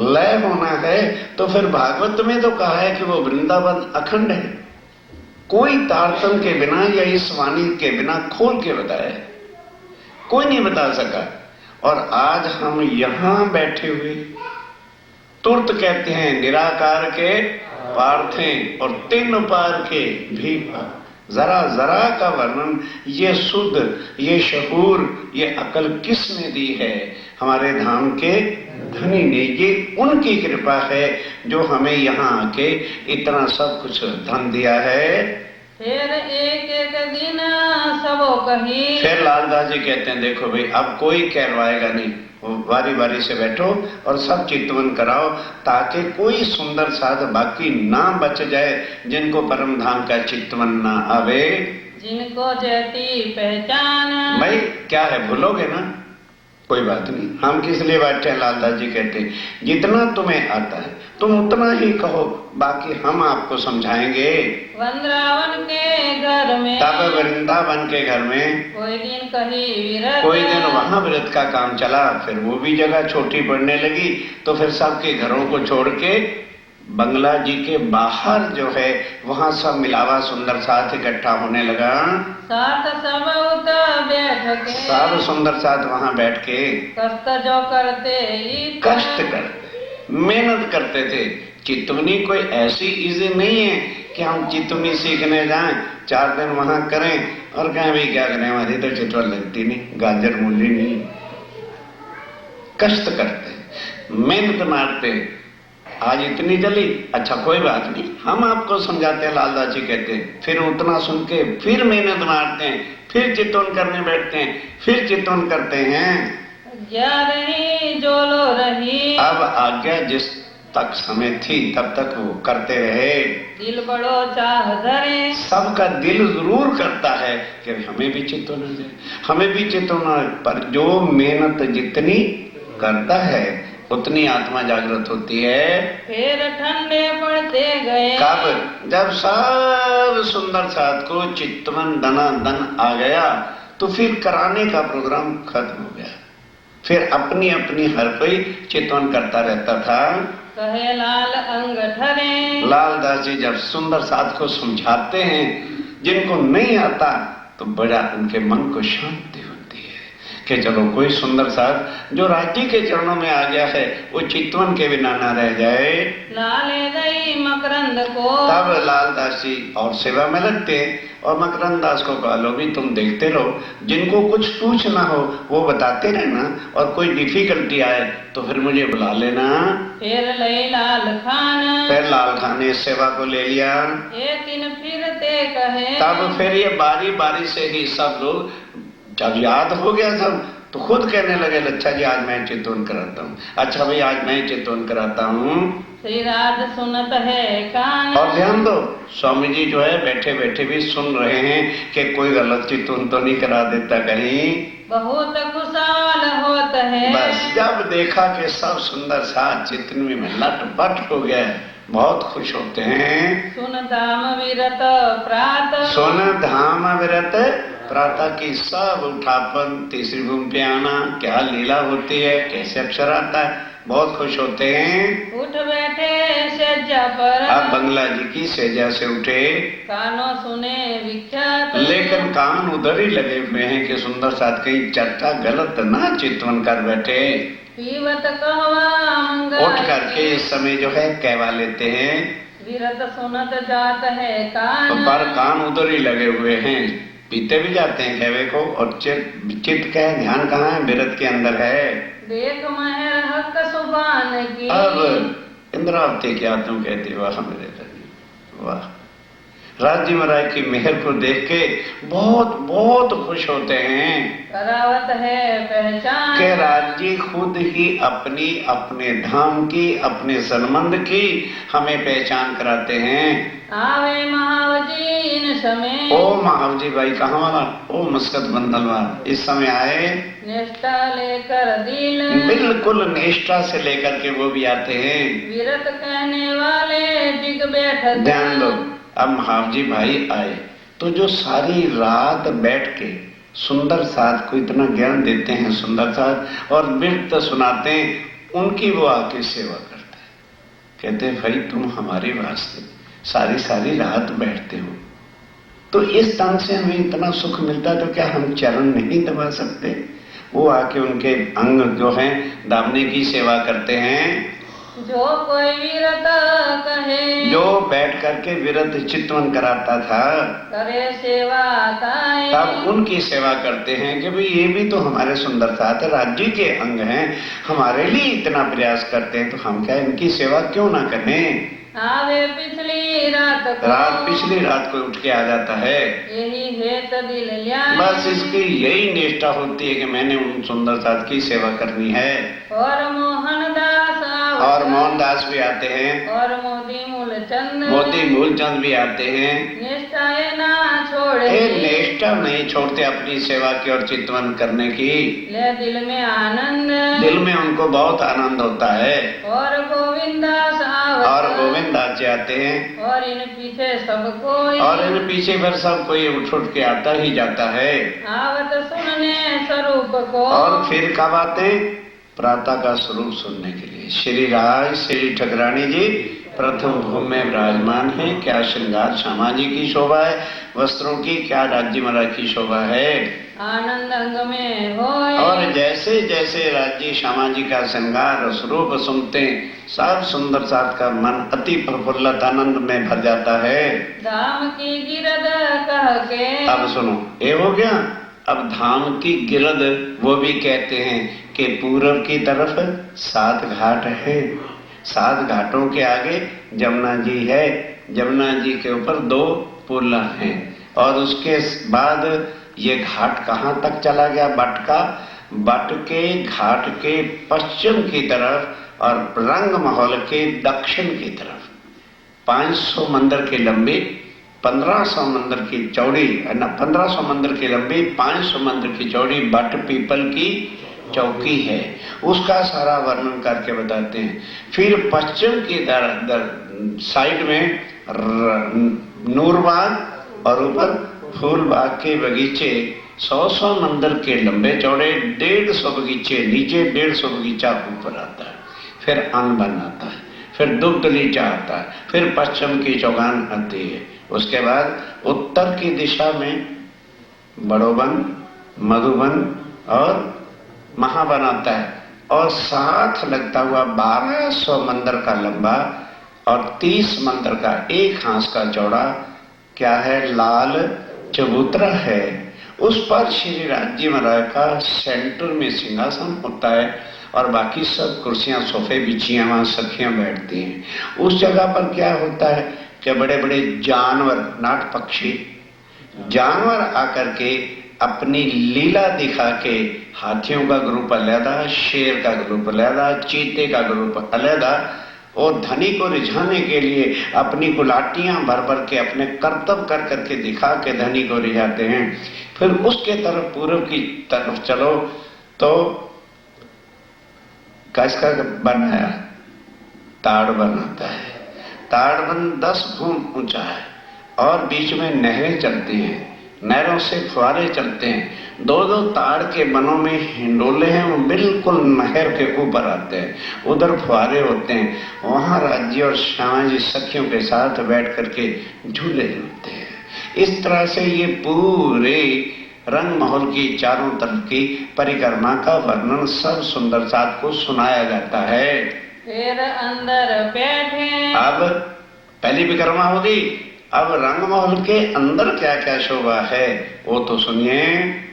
लय होना है। तो फिर भागवत में तो कहा है कि वो वृंदावन अखंड है, कोई तारतम के बिना या इस वाणी के बिना खोल के बताया है, कोई नहीं बता सका। और आज हम यहां बैठे हुए तुरंत कहते हैं निराकार के पार्थे और 3 पार के भी पार। जरा जरा का वर्णन ये शुद्ध, ये शहूर, ये अकल किसने दी है? हमारे धाम के धनी ने। ये उनकी कृपा है जो हमें यहाँ आके इतना सब कुछ धन दिया है। फिर एक एक दिन सबो कही। फिर लालदास जी कहते हैं देखो भाई अब कोई कहलवाएगा नहीं, वारी वारी से बैठो और सब चित्तवन कराओ ताकि कोई सुंदर साध बाकी ना बच जाए जिनको परम धाम का चित्तवन ना आवे। जिनको जयती पहचान। भाई क्या है भूलोगे ना? कोई बात नहीं, हम किस लिए बैठे हैं? लालदास जी कहते हैं जितना तुम्हें आता है तुम उतना ही कहो, बाकी हम आपको समझाएंगे। वृंदावन के घर में, तब वृंदावन के घर में कोई दिन कहीं विरत, कोई दिन वहां व्रत का काम चला, फिर वो भी जगह छोटी पड़ने लगी, तो फिर सबके घरों को छोड़ के बंगला जी के बाहर जो है वहां सब मिलावा सुंदर साथ इकट्ठा होने लगा। साथ सब बैठ के, सब सुंदर साथ वहां बैठ के कष्ट जो करते ही, कष्ट करते, मेहनत करते थे। चितवनी कोई ऐसी इजी नहीं है कि हम चितवनी सीखने जाएं, 4 दिन वहां करें और कहें भाई क्या करें, हमारी तो चितवन लगती नहीं, गाजर मूली नहीं। कष्ट करते, मेहनत मारते। आज इतनी जली, अच्छा कोई बात नहीं, हम आपको समझाते हैं। लालदास जी कहते हैं फिर उतना सुन के फिर मेहनत मारते हैं, फिर चितवन करने बैठते हैं, फिर चितवन करते हैं। जा रही जो लो रही, अब आज्ञा जिस तक समय थी तब तक वो करते रहे। दिल बड़ो चाह धरे, सबका दिल जरूर करता है कि हमें भी चितवन आ जाए, हमें भी चितवन आ जाए। पर जो मेहनत जितनी करता है उतनी आत्मा जागृत होती है। फिर ठंडे पड़ते गए, कब? जब सब सुंदर साथ को चितवन दना दन आ गया तो फिर कराने का प्रोग्राम खत्म हो गया। फिर अपनी अपनी हर कोई चितवन करता रहता था। कहे लाल अंग ठरे, लालदास जी जब सुंदर साथ को समझाते हैं, जिनको नहीं आता तो बड़ा उनके मन को शांति होती है कि चलो कोई सुंदर साथ जो राज्य के चरणों में आ गया है वो चितवन के बिना ना रह जाए। लाले गई मकरंद को, तब लालदास जी और सेवा में लगते हैं और मकरंद दास को कहा लो भी तुम देखते रहो, जिनको कुछ पूछना हो वो बताते रहना और कोई डिफिकल्टी आए तो फिर मुझे बुला लेना। फिर ले लाल खान, फिर लाल खान ने सेवा को ले लिया। एक दिन फिरते कहे, तब फिर ये बारी बारी से ही सब लोग जब याद हो गया सब तो खुद कहने लगे अच्छा जी आज मैं चितवन कराता हूँ, अच्छा भाई आज मैं चितवन कराता हूँ। श्री राज सुनत है कान, और ध्यान दो स्वामी जी जो है बैठे बैठे भी सुन रहे हैं कि कोई गलत चितवन तो नहीं करा देता कहीं। बहुत खुशहाल होत है, बस जब देखा कि सब सुंदर साथ चितवन में लटपट हो गया बहुत खुश होते हैं। सुन धाम विरत प्रात, सुन धाम विरत प्रातः की सब उठापन तीसरी भूमि पे आना, क्या लीला होती है, कैसे अक्षर आता है, बहुत खुश होते हैं। उठ बैठे सज्जा पर, अब बंगला जी की सेजा से उठे, कानों सुने विख्यात, लेकिन कान उधर ही लगे हुए हैं कि सुंदर साथ कहीं चर्चा गलत ना चितवन कर बैठे। पीवत कहवा मंगल, उठ करके इस समय जो है कहवा लेते हैं, विरत सुनत जात है कान, पर कान उधर ही लगे हुए हैं, पीते भी जाते हैं कहवे को और चित्त का ध्यान कहाँ है? विरत के अंदर है। देख महर हक सुबान की, अब इंद्रावती क्या तुम कहती हो? वाह मेरे धनी वाह। राज्य महाराज की मेहर को देख के बहुत बहुत खुश होते हैं। करावत है पहचान, के राज्य खुद ही अपनी अपने धाम की अपने संबंध की हमें पहचान कराते हैं। आवे महावजी इन समय, ओ महावजी भाई कहाँ वाला? ओ मस्कत बंदलवाल इस समय आए, निष्ठा लेकर दिल, बिल्कुल निष्ठा से लेकर के वो भी आते हैं। विरत कहने वाले डिग बैठ, ध्यान दो, अब महावजी भाई आए तो जो सारी रात बैठ के सुंदर साथ को इतना ज्ञान देते हैं, सुंदर साथ और वृत्त सुनाते हैं, उनकी वो आके सेवा करते हैं। कहते हैं भाई तुम हमारे वास्ते सारी सारी रात बैठते हो तो इस ढंग से हमें इतना सुख मिलता तो क्या हम चरण नहीं दबा सकते? वो आके उनके अंग जो हैं दामने की सेवा करते हैं। जो कोई विरत कहे, जो बैठ करके विरत चितवन कराता था करे सेवा ताए, तब उनकी सेवा करते हैं कि भाई ये भी तो हमारे सुंदर साथ राज्य के अंग हैं, हमारे लिए इतना प्रयास करते हैं तो हम क्या इनकी सेवा क्यों ना करें? आवे पिछली रात को, रात पिछली रात को उठ के आ जाता है। यही हेत दिल लिया, बस इसकी यही निष्ठा होती है कि मैंने उन सुंदर साथ की सेवा करनी है। और मोहनदास और मोहनदास भी आते हैं और मोदी मूल मूलचंद मोती मूलचंद भी आते हैं। निष्ठाए ना छोड़े ये निष्ठा नहीं छोड़ते अपनी सेवा की और चितवन करने की। ले दिल में आनंद दिल में उनको बहुत आनंद होता है। और गोविंदास आवत और गोविंदास जी आते हैं और इन पीछे सब कोई और इन पीछे पर सब कोई उठ उठ के आता ही जाता है। आवत सुनने स्वरूप को और फिर कब आते हैं? प्रातः का स्वरूप सुनने के लिए। श्री राज श्री ठकुरानी जी प्रथम भूमि में विराजमान है। क्या श्रृंगार श्यामा जी की शोभा है वस्त्रों की, क्या राज्य महाराज की शोभा है। आनंद अंग में होए और जैसे जैसे राज्य श्यामा जी का श्रृंगार स्वरूप सुनते हैं, सब सुंदर साथ का मन अति प्रफुल्लित आनंद में भर जाता है। धाम की गिरद कह के अब सुनो, ये हो गया। अब धाम की गिरद वो भी कहते हैं कि पूर्व की तरफ 7 घाट है। 7 घाटों के आगे जमुना जी है। जमुना जी के ऊपर 2 पुल हैं। और उसके बाद ये घाट कहाँ तक चला गया? बट का। बट के घाट के पश्चिम की तरफ और रंग महल के दक्षिण की तरफ 500 मंदिर की लंबी, 1500 मंदिर की चौड़ी, 1500 मंदिर की लंबी, 500 मंदिर की चौड़ी बट पीपल की चौकी है। उसका सारा वर्णन करके बताते हैं। फिर पश्चिम की साइड में नूरबाग और ऊपर फूलबाग के बगीचे, 100 मंदिर के लंबे चौड़े, 150 बगीचे नीचे, 150 बगीचा ऊपर आता है। फिर अनबन आता है, फिर दुग्ध लीचा आता है, फिर पश्चिम की चौगान आती है। उसके बाद उत्तर की दिशा में बड़ोबन, मधुबन और महाबन आता है। और साथ लगता हुआ 1200 मंदिर का लंबा और 30 मंदिर का एक हाथ का चौड़ा क्या है? लाल चबूतरा है। उस पर श्री राज्य महाराज का सेंटर में सिंहासन होता है और बाकी सब कुर्सियां सोफे बिछियां वहां सखियां बैठती हैं। उस जगह पर क्या होता है कि बड़े बड़े जानवर, नाट पक्षी जानवर आकर के अपनी लीला दिखा के, हाथियों का ग्रुप अलहदा, शेर का ग्रुप अलहदा, चीते का ग्रुप अलहदा, और धनी को रिझाने के लिए अपनी गुलाटियां भर भर के अपने कर्तव्य कर करके दिखा के धनी को रिझाते हैं। फिर उसके तरफ पूर्व की तरफ चलो तो कैसा बनाया? ताड़ बनाता है। ताड़बन 10 भूम ऊंचा है और बीच में नहरें चलती हैं। नहरों से फुहारे चलते हैं। 2-2 ताड़ के बनों में हिंडोले हैं, वो बिल्कुल नहर के ऊपर आते हैं। उधर फुहारे होते हैं। वहां राज्य और श्यामा जी सखियों के साथ बैठ करके झूले झूलते हैं। इस तरह से ये पूरे रंग महल की चारों तरफ की परिक्रमा का वर्णन सब सुंदर साथ को सुनाया जाता है। फिर अंदर बैठे। अब पहली परिक्रमा होगी। अब रंग महल के अंदर क्या क्या शोभा है वो तो सुनिए।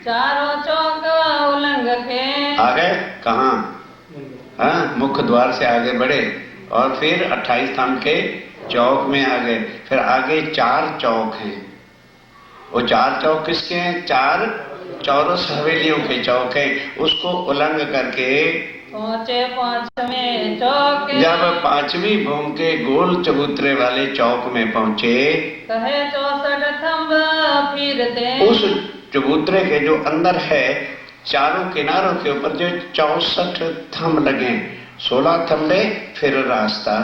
चारों चौक उलंग के आगे कहाँ? हाँ, मुख्य द्वार से आगे बढ़े और फिर 28 थंब के चौक में आ गए। फिर आगे 4 चौक हैं। वो 4 चौक किसके हैं? 4 चौरस हवेलियों के चौक हैं। उसको उलंग करके पहुंचे 5वें चौक। जब 5वीं भूम के गोल चबूतरे वाले चौक में पहुंचे, कहे 64 थंब फिरते। उस चबूतरे के जो अंदर है चारों किनारों के ऊपर जो 64 थंब लगे, 16 थंबे फिर रास्ता,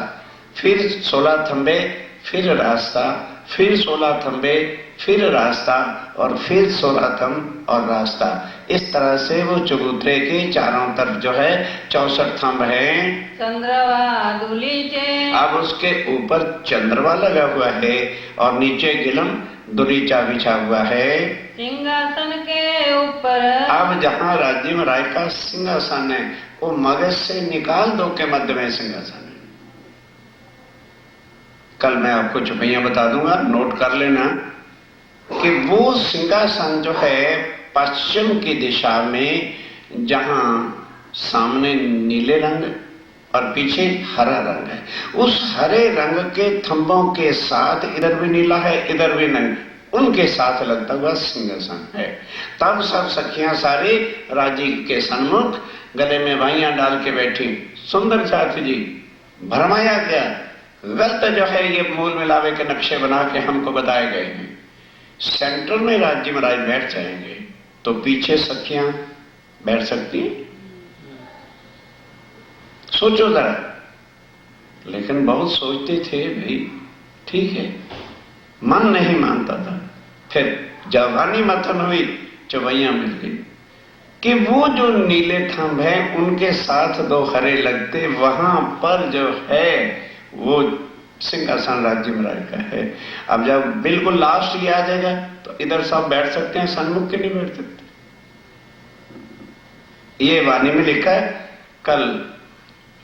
फिर 16 थंबे फिर रास्ता, फिर 16 थंबे फिर रास्ता और फिर 16 थंब और रास्ता। इस तरह से वो चबूतरे के चारों तरफ जो है 64 थंब है। चंद्रवा दुलीचे। अब उसके ऊपर चंद्रवा लगा हुआ है और नीचे गिलम दुलीचा बिछा हुआ है। सिंहासन के ऊपर। अब जहाँ राज्य में राय का सिंहासन है वो मगज से निकाल दो के मध्य में सिंहासन है। कल मैं आपको चुपैयां बता दूंगा, नोट कर लेना कि वो सिंहासन जो है पश्चिम की दिशा में, जहां सामने नीले रंग और पीछे हरा रंग है, उस हरे रंग के थंबों के साथ इधर भी नीला है इधर भी नहीं, उनके साथ लगता हुआ सिंहासन है। तब सब सखियां सारी राजी के सन्मुख गले में बाइयां डाल के बैठी। सुंदर साथ जी भरमाया क्या? गलत जो है ये मूल मिलावे के नक्शे बना के हमको बताए गए हैं। सेंटर में राज्य महाराज बैठ जाएंगे तो पीछे सखियां बैठ सकती हैं? सोचो जरा। लेकिन बहुत सोचते थे भाई, ठीक है, मन नहीं मानता था। फिर जवानी मथन हुई, चौबैया मिल गई कि वो जो नीले थंब है उनके साथ दो हरे लगते, वहां पर जो है वो सिंहासन राज्य महाराज का है। अब जब बिल्कुल लास्ट ये आ जाएगा तो इधर सब बैठ सकते हैं, सन्मुख के नहीं बैठ सकते। ये वाणी में लिखा है, कल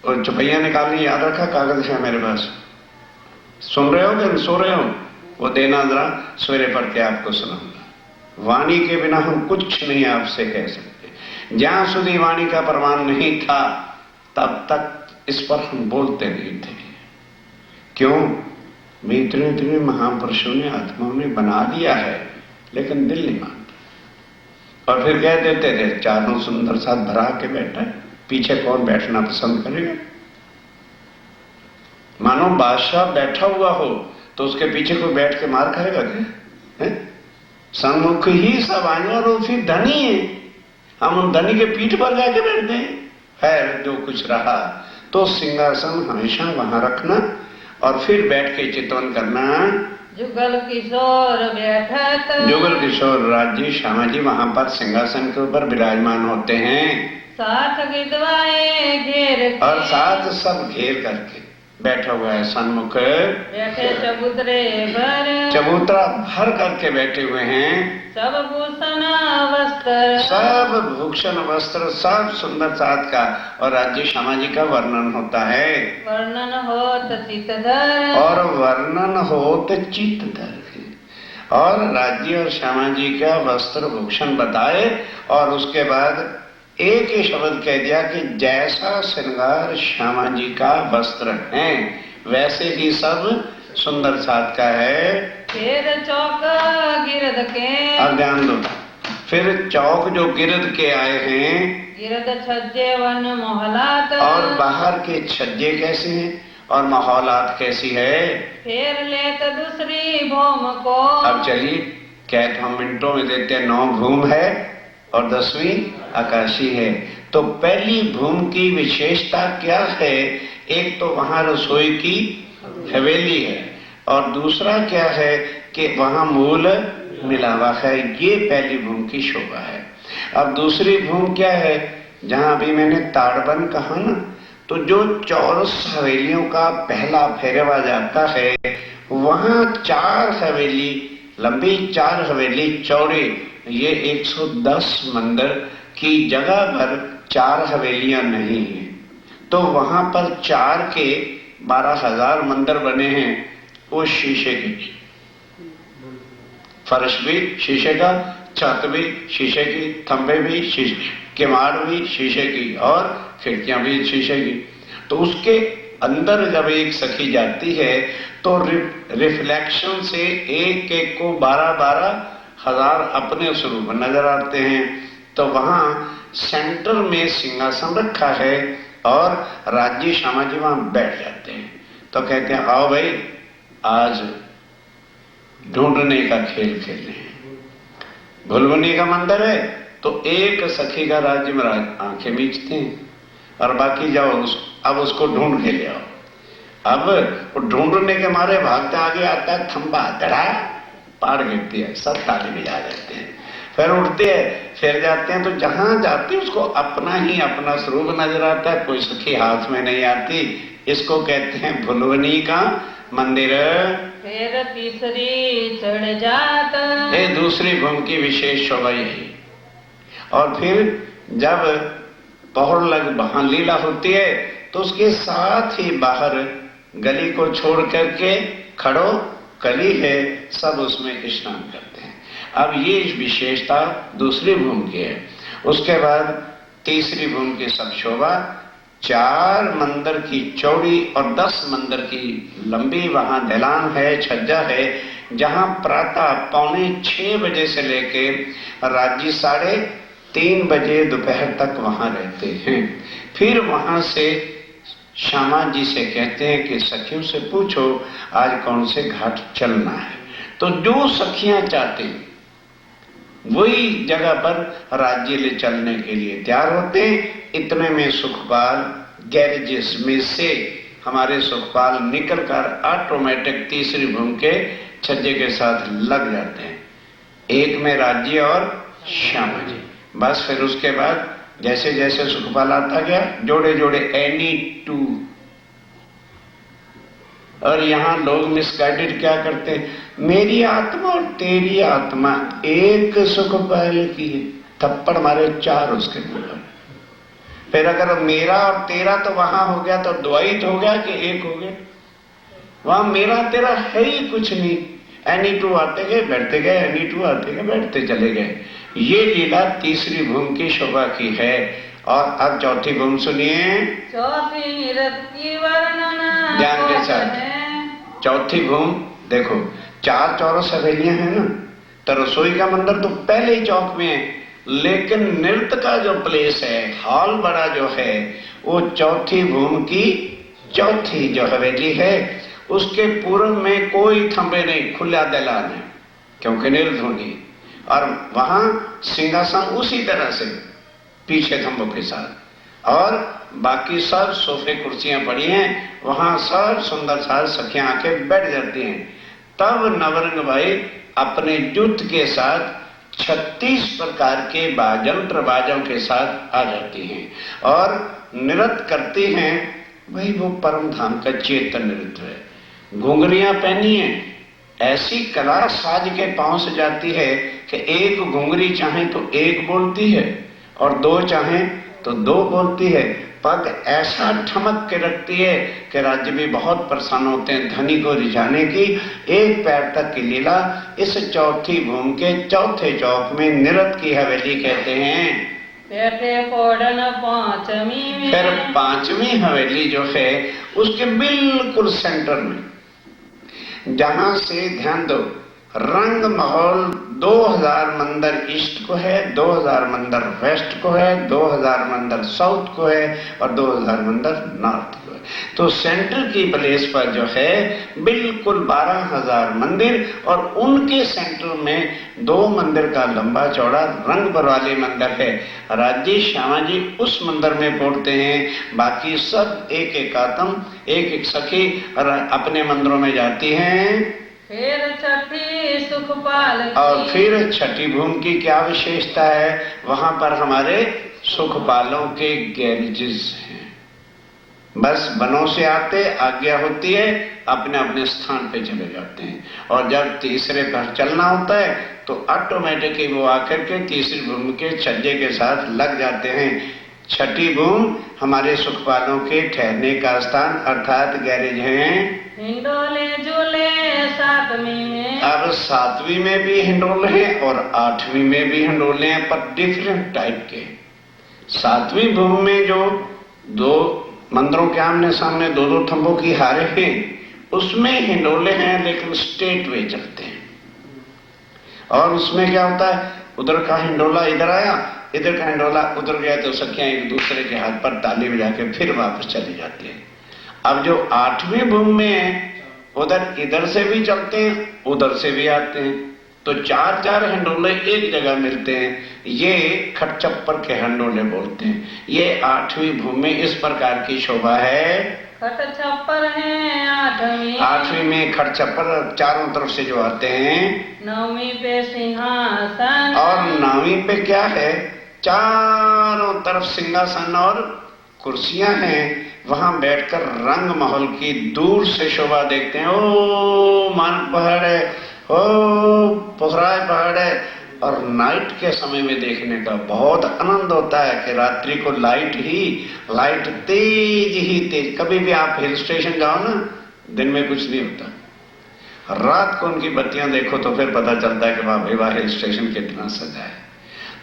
और चौपैया निकालनी याद रखा, कागज है मेरे पास। सुन रहे हो कि सो रहे हो? वो देना जरा, सवेरे पढ़ के आपको सुनाऊंगा। वाणी के बिना हम कुछ नहीं आपसे कह सकते। जहां सुधी वाणी का प्रमाण नहीं था तब तक इस पर हम बोलते नहीं थे। क्यों? इतने इतने महापुरुषों ने, आत्माओं ने बना दिया है, लेकिन दिल नहीं मानता। और फिर कह देते थे चारों सुंदर साथ भरा के बैठा है, पीछे कौन बैठना पसंद करेगा? मानो बादशाह बैठा हुआ हो तो उसके पीछे कोई बैठ के मार खाएगा क्या? सन्मुख ही सब आए और वो फिर धनी है, हम उन धनी के पीठ पर जाके बैठते हैं। खैर जो कुछ रहा, तो सिंहासन हमेशा वहां रखना और फिर बैठ के चितवन करना। जुगल किशोर बैठत, जुगल किशोर राज्य श्यामा जी वहां पर सिंहासन के ऊपर विराजमान होते हैं, साथ गिदवाए घेर के, और साथ सब घेर करके बैठा हुआ है सन्मुख। बैठे चबूतरे भर, चबूतरा भर करके बैठे हुए हैं। सब भूषण वस्त्र, सब भूषण वस्त्र, सब सुंदर साथ का। और राज्य श्यामा जी का वर्णन होता है। वर्णन होत चितधर, और वर्णन होत चितधर। और राज्य और श्यामा जी का वस्त्र भूषण बताए और उसके बाद एक ही शब्द कह दिया कि जैसा श्रृंगार श्यामा जी का वस्त्र है वैसे ही सब सुंदर साथ का है। फिर चौक गिरद के, अब ध्यान दो, फिर चौक जो गिरद के आए हैं, गिरद छज्जे वन मोहलात, और बाहर के छज्जे कैसे हैं और माहौलात कैसी है। फिर लेत दूसरी भूम को, अब चलिए, क्या तो हम मिनटों में देते हैं, 9 भूम है और 10वीं आकाशी है। तो पहली भूम की विशेषता क्या है? एक तो वहां रसोई की हवेली है, और दूसरा क्या है कि वहां मूल मिलावा है। ये पहली भूम की शोभा है। अब दूसरी भूम क्या है? जहां अभी मैंने ताड़बन कहा ना, तो जो चौरस हवेलियों का पहला फेरवा जाता है, वहां 4 हवेली लंबी, 4 हवेली चौड़ी, ये 110 मंदिर की जगह पर 4 हवेलियां नहीं है। तो वहां पर 4 के 12,000 मंदिर बने हैं। वो शीशे की, फर्श भी शीशे का, छत भी शीशे की, खंभे भी शीशे, किवाड़ भी शीशे की, और खिड़कियां भी शीशे की। तो उसके अंदर जब एक सखी जाती है तो रिफ्लेक्शन से एक एक को 12,000 अपने स्वरूप नजर आते हैं। तो वहां सेंटर में सिंहासन रखा है और राज्य श्यामा जी वहां बैठ जाते हैं। तो कहते हैं आओ भाई, आज ढूंढने का खेल खेलने हैं। भुलवनी का मंदिर है तो एक सखी का राज्य महाराज आंखें मीचते हैं और बाकी जाओ अब उसको ढूंढ के ले आओ। अब वो ढूंढने के मारे भागता आगे आता है, खंबा धड़ा, पाड़ गिरती है, सब ताली बजा देते हैं। फिर उठते हैं, फिर जाते हैं, तो जहां जाते हैं उसको अपना ही अपना स्वरूप नजर आता है, कोई सखी हाथ में नहीं आती। इसको कहते हैं भुलवनी का मंदिर। फिर तीसरी चढ़ जात, ये दूसरी भूमि की विशेष शोभा यही। और फिर जब पौड़ लग वहां लीला होती है तो उसके साथ ही बाहर गली को छोड़ करके खड़ो कली है, सब उसमें स्नान करते हैं। अब ये विशेषता दूसरी भूमि की है। उसके बाद तीसरी भूमि की सब शोभा, 4 मंदिर की चौड़ी और 10 मंदिर की लंबी वहां ढलान है, छज्जा है, जहां प्रातः 5:45 बजे से लेके राज्य 3:30 बजे दोपहर तक वहां रहते हैं। फिर वहां से श्यामा जी से कहते हैं कि सखियों से पूछो आज कौन से घाट चलना है। तो जो सखियां चाहते हैं वही जगह पर राज्य ले चलने के लिए तैयार होते हैं। इतने में सुखपाल गैरेजेस में से हमारे सुखपाल निकलकर ऑटोमेटिक तीसरी भूमि के छज्जे के साथ लग जाते हैं, एक में राज्य और श्यामा जी। बस फिर उसके बाद जैसे जैसे सुखपाल आता गया जोड़े जोड़े एनी टू। और यहां लोग मिसगाइडेड क्या करते हैं, मेरी आत्मा और तेरी आत्मा एक सुखपाल की है, थप्पड़ मारे चार उसके मुंह। फिर अगर मेरा और तेरा तो वहां हो गया तो द्वैत हो गया कि एक हो गया। वहां मेरा तेरा है ही कुछ नहीं। एनी टू आते गए बैठते गए, एनी टू आते गए बैठते चले गए। ये लीला तीसरी भूमि की शोभा की है। और अब चौथी भूमि सुनिए, चौथी निरत की वर्णना ध्यान के साथ। चौथी भूमि देखो, चार चौरस हवेलियां हैं ना, तो रसोई का मंदिर तो पहले ही चौक में है, लेकिन नृत्य का जो प्लेस है, हॉल बड़ा जो है, वो चौथी भूमि की चौथी जो हवेली है, उसके पूर्व में कोई थंबे नहीं, खुला दलान है, क्योंकि नृत्य होनी। और वहां सिंहासन उसी तरह से पीछे थंबों के साथ, और बाकी सब सोफे कुर्सियां पड़ी हैं, वहां सब सुंदर सार सखियां आके बैठ जाती हैं। तब नवरंग भाई अपने जुट के साथ 36 प्रकार के बाजंत्र बाजों के साथ आ जाती हैं और नृत्य करती हैं। वही वो परम धाम का चेतन नृत्य है। घुंघरियां पहनी है, ऐसी कला साज के पांव से जाती है कि एक घुंघरी चाहे तो एक बोलती है और दो चाहे तो दो बोलती है। पग ऐसा ठमक के रखती है कि राज्य भी बहुत प्रसन्न होते हैं धनी को रिझाने की। एक पैर तक की लीला इस चौथी भूमि के चौथे चौक में नृत्य की हवेली कहते हैं। पांचवी में, फिर पांचवी हवेली जो है उसके बिल्कुल सेंटर में, जहां से ध्यान दो, रंग महल 2000 मंदिर ईस्ट को है, 2000 मंदिर वेस्ट को है, 2000 मंदिर साउथ को है और 2000 मंदिर नॉर्थ को है। तो सेंटर की प्लेस पर जो है बिल्कुल 12000 मंदिर, और उनके सेंटर में 2 मंदिर का लंबा चौड़ा रंग वाले मंदिर है। राज्य श्यामा जी उस मंदिर में पहुंचते हैं, बाकी सब एक एक आत्म एक एक सखी अपने मंदिरों में जाती हैं। फिर छठी सुखपाल की, और फिर छठी भूमि की क्या विशेषता है, वहां पर हमारे सुखपालों के गैरेजेस हैं। बस बनों से आते, आज्ञा होती है, अपने अपने स्थान पे चले जाते हैं। और जब तीसरे पर चलना होता है तो ऑटोमेटिकली वो आकर के तीसरी भूमि के छज्जे के साथ लग जाते हैं। छठी भूमि हमारे सुखपालों के ठहरने का स्थान अर्थात गैरेज हैं। हिंडोले झूले सातवीं में, अब सातवीं में भी हिंडोले हैं और आठवीं में भी हिंडोले हैं, पर डिफरेंट टाइप के। सातवीं भूमि में जो 2 मंदिरों के आमने सामने 2-2 थंबों की हारे हैं, उसमें हिंडोले हैं लेकिन स्टेट वे चलते हैं। और उसमें क्या होता है, उधर का हिंडोला इधर आया, इधर का हिंडोला उधर गया, तो सखियां एक दूसरे के हाथ पर ताली बजा के फिर वापस चली जाती है। अब जो आठवीं भूमि में है, उधर इधर से भी चलते हैं, उधर से भी आते हैं, तो 4-4 हिंडोले एक जगह मिलते हैं। ये खटचप्पर के हिंडोले बोलते हैं। ये आठवीं भूमि में इस प्रकार की शोभा है। खटचप्पर है आठवीं, आठवीं में खटचप्पर चारों तरफ से जो आते हैं। नौवीं पे सिंहासन, और नौवीं पे क्या है, चारों तरफ सिंहासन और कुर्सियां हैं, वहां बैठकर रंग महल की दूर से शोभा देखते हैं। ओ मानक पहाड़ है, ओ पोखराज पहाड़ है। और नाइट के समय में देखने का बहुत आनंद होता है कि रात्रि को लाइट तेज ही तेज। कभी भी आप हिल स्टेशन जाओ ना, दिन में कुछ नहीं होता, रात को उनकी बत्तियां देखो तो फिर पता चलता है कि वाह भाई वाह, हिल स्टेशन कितना सजा है।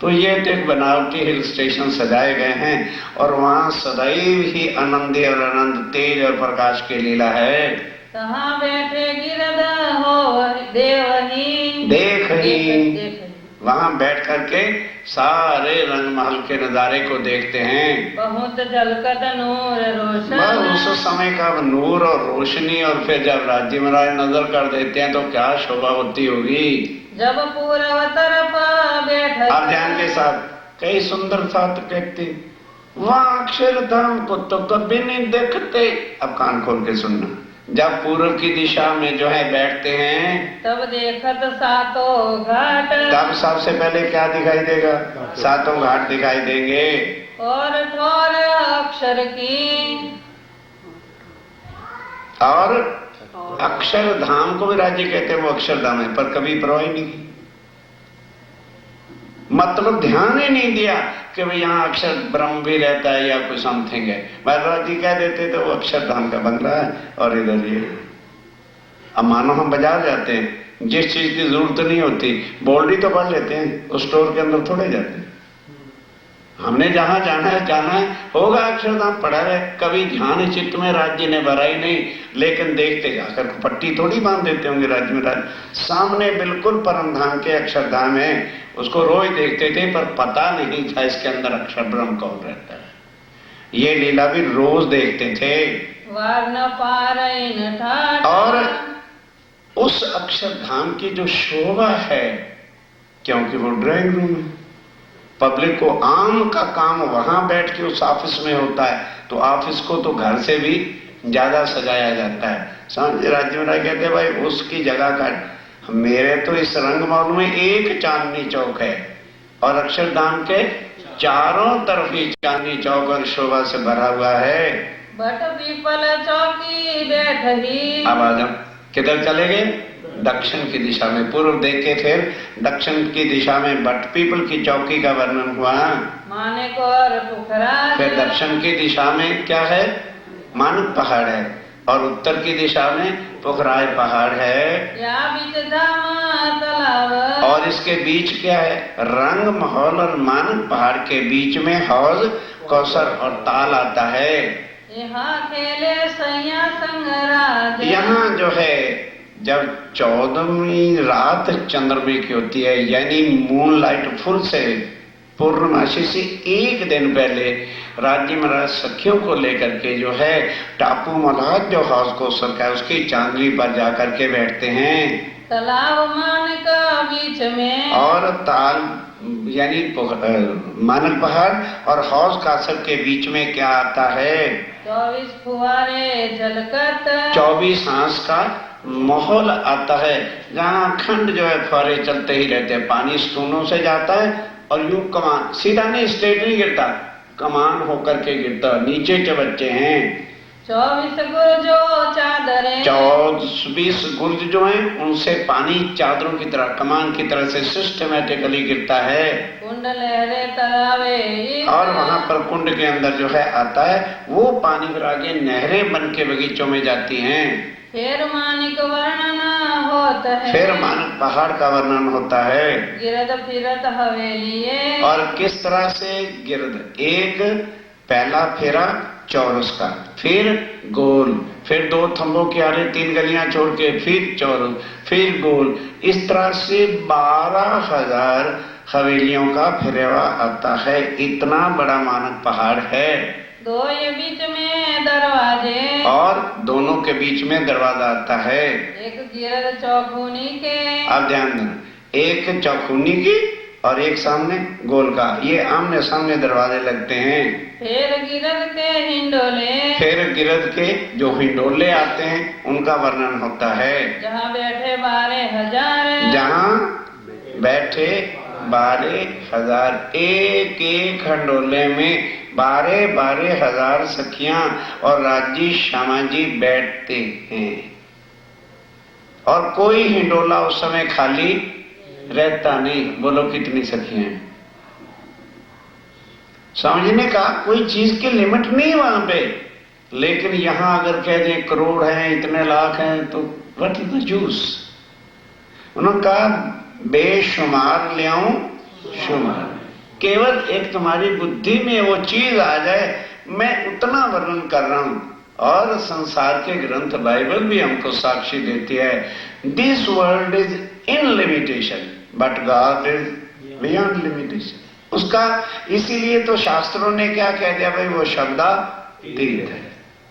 तो ये एक बनावटी हिल स्टेशन सजाए गए हैं और वहां सदैव ही आनंदी और आनंद तेज और प्रकाश की लीला है। तहाँ बैठे गिरध हो देवही, देख ही वहां बैठ करके सारे रंग महल के नजारे को देखते हैं। बहुत झलकत नूर रोशन। बस उस समय का नूर और रोशनी, और फिर जब राज्य महाराज नजर कर देते हैं तो क्या शोभा होती होगी। जब पूर्व तरफ बैठ, आप ध्यान के साथ, कई सुंदर साथ कहते, वहां अक्षरधाम को तो कभी नहीं देखते। अब कान खोल के सुनना, जब पूर्व की दिशा में जो है बैठते हैं, तब देखत सातों घाट, तब सबसे पहले क्या दिखाई देगा? सातों घाट दिखाई देंगे। और ठोर अक्षर की, और अक्षरधाम को भी राज्य कहते हैं, वो अक्षरधाम है, पर कभी परवाह ही नहीं की, मतलब ध्यान ही नहीं दिया कि भाई यहाँ अक्षर ब्रह्म भी रहता है या कोई समथिंग है। महाराज जी कह देते तो वो अक्षरधाम का बंगला है और इधर ये। अब मानो हम बाजार जाते हैं, जिस चीज की जरूरत नहीं होती बोर्ड ही तो पढ़ लेते हैं, उस स्टोर के अंदर थोड़े जाते हैं। हमने जहां जाना है होगा अक्षरधाम पढ़ा रहे, कभी ध्यान चित्त में राज्य ने भरा ही नहीं, लेकिन देखते जाकर पट्टी थोड़ी बांध देते होंगे राज्य में। सामने बिल्कुल परम धाम के अक्षरधाम है, उसको रोज देखते थे, पर पता नहीं था इसके अंदर अक्षर ब्रह्म कौन रहता है। ये लीला भी रोज देखते थे। वर्ण पारैन ठाठ, और उस अक्षरधाम की जो शोभा है, क्योंकि वो ड्राइंग रूम है, पब्लिक को आम का काम वहां बैठ के उस ऑफिस में होता है, तो ऑफिस को तो घर से भी ज्यादा सजाया जाता है। समझ, राज्य में कहते भाई उसकी जगह का, मेरे तो इस रंगमहल में एक चांदनी चौक है और अक्षरधाम के चारों तरफ ही चांदनी चौक और शोभा से भरा हुआ है। बट पीपल चौकी बैठही, अब आ जाओ, किधर चले गए? दक्षिण की दिशा में। पूर्व देखे, फिर दक्षिण की दिशा में बट पीपल की चौकी का वर्णन हुआ। मानिक और पुखराज, फिर दक्षिण की दिशा में क्या है? मानक पहाड़ है, और उत्तर की दिशा में पोखराज पहाड़ है। या बीच धाम तालाब, और इसके बीच क्या है? रंग महल और मानक पहाड़ के बीच में हौज, कौसर और ताल आता है। यहाँ खेले सैया संगराज, यहाँ जो है जब 14वीं रात चंद्रमा की होती है, यानी मून लाइट फुल से, पूर्णमासी से एक दिन पहले राज्य महाराज सखियों को लेकर के जो है टापू मल्हार जो हौज कोसर का है उसकी चांदनी पर जाकर के बैठते हैं। तालाब मानक बीच में, और ताल यानी मानक पहाड़ और हौज कासर के बीच में क्या आता है? 24 फुहारे झलकत, 24 हांस का माहौल आता है, जहाँ खंड जो है फुहारे चलते ही रहते हैं। पानी स्तूनों से जाता है और यूं कमान सीधा नहीं, स्ट्रेट नहीं गिरता, कमान होकर के गिरता, नीचे चबच्चे हैं। 24 गुर्जो चादरें, 24 गुर्ज जो हैं उनसे पानी चादरों की तरह, कमान की तरह से सिस्टमेटिकली गिरता है। कुंड लहरे तरावे, और वहां पर कुंड के अंदर जो है आता है, वो पानी फिर आगे नहरें बन के बगीचों में जाती हैं। फिर मानिक वर्णन होता है, फिर मानक पहाड़ का वर्णन होता है। गिरद फिरत हवेलिये, और किस तरह से गिरद, एक पहला फेरा चौरस का, फिर गोल, फिर 2 थंबों के आरे 3 गलियां छोड़ के फिर चौरस, फिर गोल, इस तरह से 12,000 हवेलियों का फिरेवा आता है। इतना बड़ा मानक पहाड़ है। 2 ये बीच में दरवाजे, और दोनों के बीच में दरवाजा आता है। एक गिरद चौखूनी के, अब ध्यान देना, एक चौखूनी की और एक सामने गोल का, ये आमने सामने दरवाजे लगते हैं। फिर गिरद के हिंडोले, फिर गिरद के जो हिंडोले आते हैं उनका वर्णन होता है। जहाँ बैठे 12,000, जहाँ बैठे 12,000, एक एक हिंडोले में 12,000 सखियां और राजी श्यामाजी बैठते हैं। और कोई हिंडोला उस समय खाली रहता नहीं। बोलो कितनी सखियां हैं? समझने का कोई चीज की लिमिट नहीं वहां पे। लेकिन यहां अगर कह दें करोड़ हैं, इतने लाख हैं, तो व्हाट इज द जूस? उन्होंने कहा बेशुमार ले आऊं शुमार, केवल एक तुम्हारी बुद्धि में वो चीज आ जाए, मैं उतना वर्णन कर रहा हूं। और संसार के ग्रंथ बाइबल भी हमको साक्षी देती है, this world is in limitation but God is beyond limitation उसका। इसीलिए तो शास्त्रों ने क्या कह दिया भाई, वो शब्दातीत है,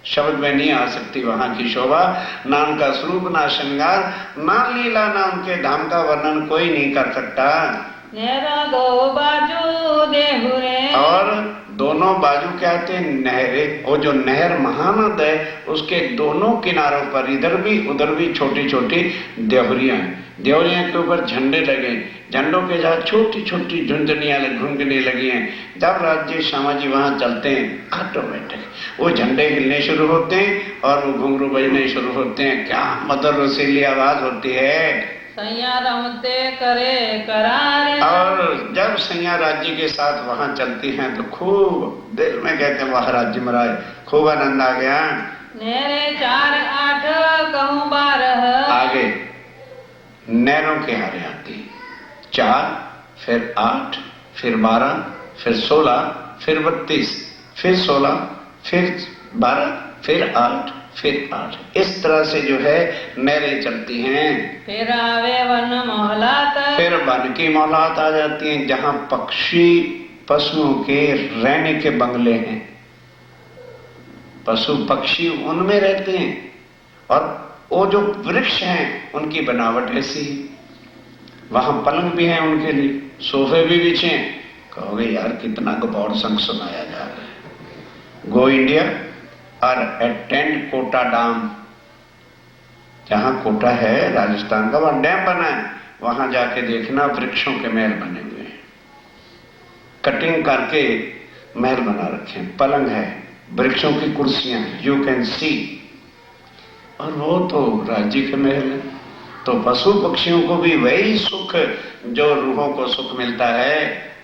शब्द में नहीं आ सकती वहां की शोभा, ना उनका स्वरूप, ना श्रृंगार, ना लीला, ना उनके धाम का वर्णन कोई नहीं कर सकता। नेरा दो बाजू देहुरे, और दोनों बाजू क्या थे, नहरे, वो जो नहर महानद है उसके दोनों किनारों पर इधर भी उधर भी छोटी छोटी देहुरियां हैं। देहुरियां के ऊपर झंडे लगे, झंडों के जहाँ छोटी छोटी झुंझुनियां घुंघने लगी हैं। जब राज्य श्यामा जी वहां चलते हैं ऑटोमेटिक वो झंडे हिलने शुरू होते हैं और वो घुंघरू बजने शुरू होते हैं। क्या मधुर रसीली आवाज होती है। सैया रमते करे करारे, और जब सैया राज्य के साथ वहां चलती हैं तो खूब दिल में कहते हैं वाह राज्य महाराज, खूब आनंद आ गया। नेरे 4 8 कहूँ 12, आगे नैरों के हारे आती 4, फिर 8, फिर 12, फिर 16, फिर 32, फिर 16, फिर 12, फिर 8, फिर 8, इस तरह से जो है नहरें चलती हैं। फिर आवे वन मोहलात, फिर वन की मोहलात आ जाती हैं जहां पक्षी पशुओं के रहने के बंगले हैं, पशु पक्षी उनमें रहते हैं। और वो जो वृक्ष हैं उनकी बनावट ऐसी है, वहां पलंग भी है उनके लिए, सोफे भी बिछे हैं। कहोगे यार कितना गौर संग सुनाया जा रहा है। गो इंडिया और अटेंड कोटा डैम, जहां कोटा है राजस्थान का, वहां डैम बना है, वहां जाके देखना वृक्षों के महल बने हुए हैं, कटिंग करके महल बना रखे हैं, पलंग है, वृक्षों की कुर्सियां, यू कैन सी। और वो तो राज्य के महल है। तो पशु पक्षियों को भी वही सुख जो रूहों को सुख मिलता है।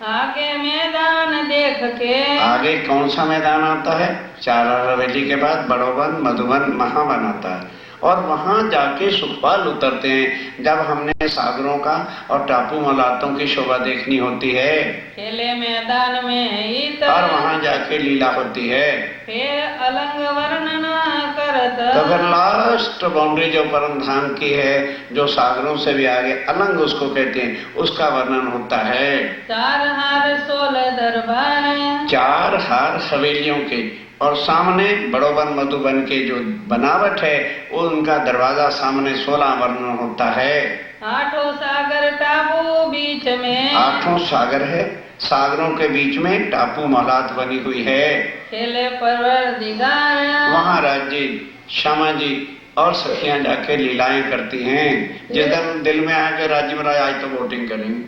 आगे मैदान देख के, आगे कौन सा मैदान आता है, चारा हवेली के बाद बड़ोवन मधुबन महावन आता है। और वहां जाके सुखपाल उतरते हैं जब हमने सागरों का और टापू मलातों की शोभा देखनी होती है। खेले मैदान में और वहां जाके लीला होती है। फिर अलंग वर्णन करत, तो फिर लास्ट बाउंड्री जो परम धाम की है, जो सागरों से भी आगे अलंग उसको कहते हैं, उसका वर्णन होता है। 4 हार 16 दरबार, 4 हार हवेलियों के, और सामने बड़ोवन मधुबन के जो बनावट है वो उनका दरवाजा सामने 16 वर्णन होता है। 8 सागर टापू बीच में, 8 सागर है, सागरों के बीच में टापू महलात बनी हुई है। खेले परवर दिगार, वहां राज्य श्यामा जी और सखियां जाके लीलाएं करती हैं। जिस दिन दिल में आके राज्य महाराज आज तो वोटिंग करेंगे,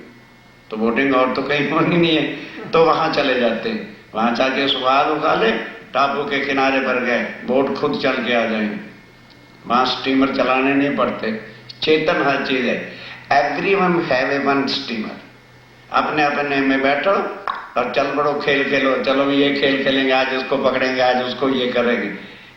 तो वोटिंग और तो कहीं होनी नहीं है, तो वहां चले जाते हैं। वहां जाके सुहाग उठा ले, टापू के किनारे पर गए, बोट खुद चल के आ जाएंगे। वहां स्टीमर चलाने नहीं पड़ते, चेतन हर चीज है। Everyone have a one steamer, अपने अपने में बैठो और चल बड़ो खेल खेलो, चलो ये खेल खेलेंगे, आज उसको पकड़ेंगे, आज उसको ये करेंगे।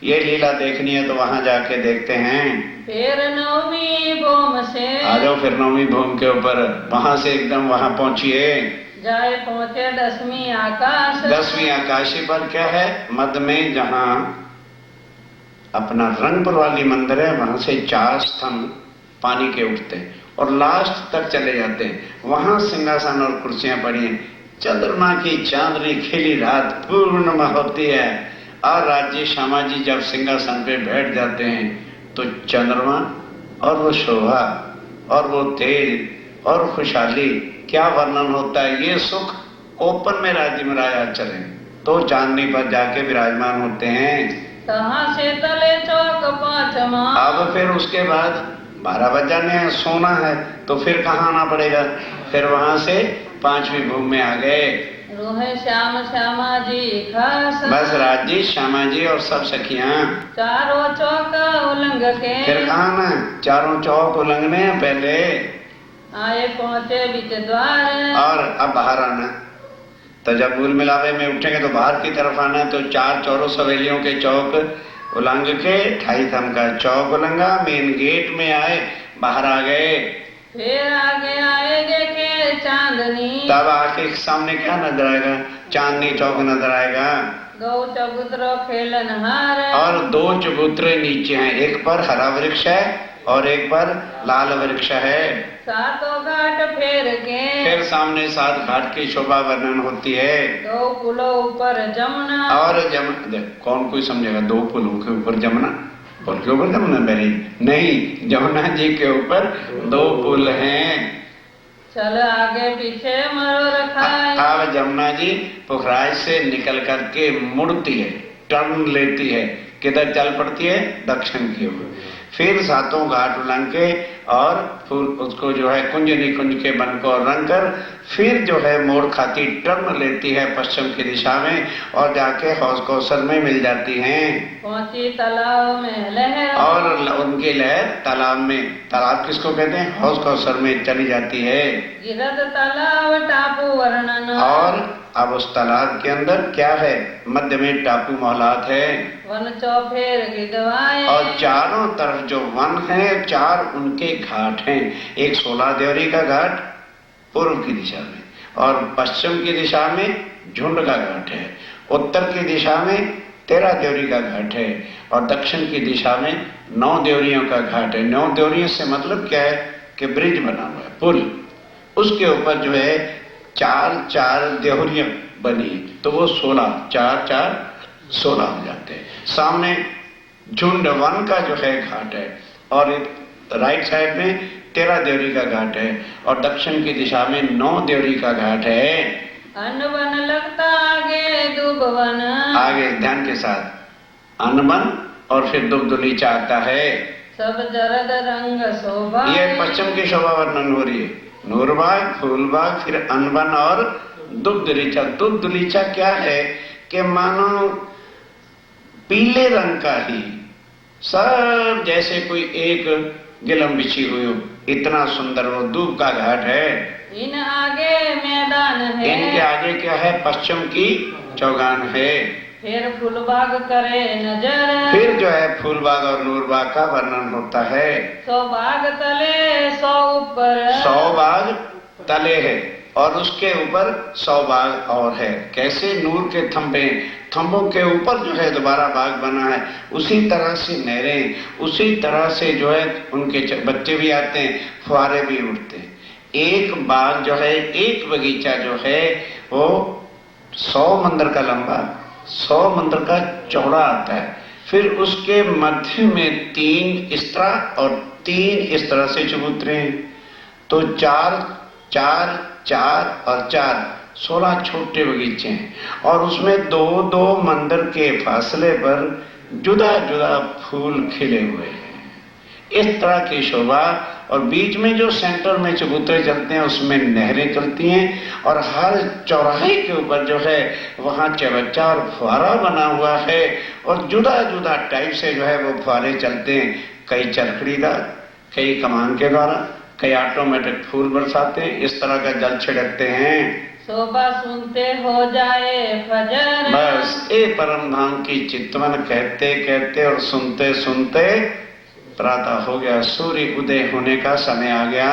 ये लीला देखनी है तो वहां जाके देखते हैं। फिर नवमी भूम से, आ जाओ फिर नवमी भूम के ऊपर, वहां से एकदम वहां पहुंचिए। जाए पहुंचे 10वीं आकाश, 10वीं आकाशी पर क्या है, मध्य में जहां अपना रंगपुर वाली मंदिर है, वहां से 4 स्तंभ पानी के उठते हैं और लास्ट तक चले जाते हैं। वहां सिंहासन और कुर्सियां पड़ी हैं। चंद्रमा की चांदनी खिली रात पूर्णिमा होती है और राज्य श्यामा जी जब सिंहासन पे बैठ जाते हैं तो चंद्रमा और वो शोभा और वो तेज और खुशहाली, क्या वर्णन होता है। ये सुख ओपन में राज्य महाराज चले तो चांदनी पर जाके विराजमान होते हैं। तहाँ से तले चौक 5वां, अब फिर उसके बाद 12 बज जाने हैं, सोना है, तो फिर कहाँ आना पड़ेगा, फिर वहां से 5वीं भूमि में आ गए। रोहे श्याम श्यामा जी खास, बस राज्य श्यामा जी और सब सखियां। चारों चौक उलंग के, फिर कहाँ ना, चारों चौक उलंघने हैं पहले, आए पहुंचे बीच द्वार, और अब बाहर आना। तो जब मूल मिलावे में उठेंगे तो बाहर की तरफ आना। तो 4 चौरस हवेलियों के चौक उलंघ के 2.5 थम का चौक उलंघा, मेन गेट में आए, बाहर आ गए। फिर आगे आए देखे चांदनी, तब आके सामने क्या नजर आएगा, चांदनी चौक नजर आएगा। गौ चबूतरो खेलन हार, और 2 चबूतरे नीचे हैं, एक पर हरा वृक्ष है और एक पर लाल वृक्ष है। सातों घाट फेर के फिर सामने 7 घाट की शोभा वर्णन होती है। 2 पुलों ऊपर जमुना। और जमुना कौन कोई समझेगा 2 पुलों के ऊपर जमुना, पुल के ऊपर जमुना मेरी नहीं, जमुना जी के ऊपर 2 पुल हैं। चल आगे पीछे मरो रखाए। अब जमुना जी पोखराज से निकल करके मुड़ती है, टर्न लेती है, किधर चल पड़ती है? दक्षिण की ओर। फिर 7 घाट उलंघ के और फूल उसको जो है कुंज निकुंज के वन को रंग कर फिर जो है मोड़ खाती टर्न लेती है पश्चिम की दिशा में और जाके हौज कौसर में मिल जाती हैं। पहुंची तालाब में लहर और उनकी लहर तालाब में, तालाब किसको कहते हैं? हौज कौसर में चली जाती है। गिरद तालाब टापू वर्णन। और अब उस तालाब के अंदर क्या है? मध्य में टापू मोहलात है। वन चौफेर गिदवाए। और चारों तरफ जो वन है 4 उनके घाट हैं। एक 16 देवरी का घाट पूर्व की दिशा में और पश्चिम की दिशा में झुंड का घाट है, उत्तर की दिशा में 13 देवरी का घाट है और दक्षिण की दिशा में 9 देवरियों का घाट है। 9 देवरियों से मतलब क्या है कि ब्रिज बना हुआ है, पुल, उसके ऊपर जो है 4 देवरियां बनी तो वो 16, 4 16 हो जाते हैं। सामने झुंड वन का जो है घाट है और राइट साइड में 13 देवरी का घाट है और दक्षिण की दिशा में 9 देवरी का घाट है। अन्न वन लगता आगे दुब वन। आगे ध्यान के साथ अन्न वन और फिर दुबदुलीचा आता है। सब जरद रंग शोभा। ये पश्चिम की शोभा वर्णन हो रही है। नूरबाग, फूलबाग, फिर अनबन और दुबदुलीचा। दुबदुलीचा क्या है कि मानो पीले रंग का ही सब जैसे कोई एक गिलम बिछी हुई हो, इतना सुंदर वो दूब का घाट है। इन आगे मैदान है। इनके आगे क्या है? पश्चिम की चौगान है। फिर फूलबाग करे नजर। फिर जो है फूलबाग और नूरबाग का वर्णन होता है। 100 बाग तले 100 ऊपर। 100 बाग तले है और उसके ऊपर 100 बाग और है। कैसे? नूर के थंबों के ऊपर जो है दोबारा बाग बना है, उसी तरह से नहरें, उसी तरह से जो है उनके बच्चे भी आते हैं, फुहारे भी उठते हैं। एक बाग जो है, एक बगीचा जो है वो 100 मंदिर का लंबा, 100 मंदिर का चौड़ा आता है। फिर उसके मध्य में 3 इस तरह और 3 इस तरह से चबूतरे हैं, तो 4 4 4 और 4 16 छोटे बगीचे हैं और उसमें 2-2 मंदिर के फासले पर जुदा जुदा फूल खिले हुए हैं। इस तरह की शोभा और बीच में जो सेंटर में चबूतरे चलते हैं उसमें नहरें चलती हैं और हर चौराहे के ऊपर जो है वहां चबच्चा और फुहारा बना हुआ है और जुदा जुदा टाइप से जो है वो फुहारे चलते हैं। कई चरखड़ीदार, कई कमान के द्वारा, कई ऑटोमेटिक फूल बरसाते हैं, इस तरह का जल छिड़कते हैं। शोभा सुनते हो जाए फजर। बस ये परम धाम की चितवन कहते कहते और सुनते सुनते प्रातः हो गया, सूर्य उदय होने का समय आ गया।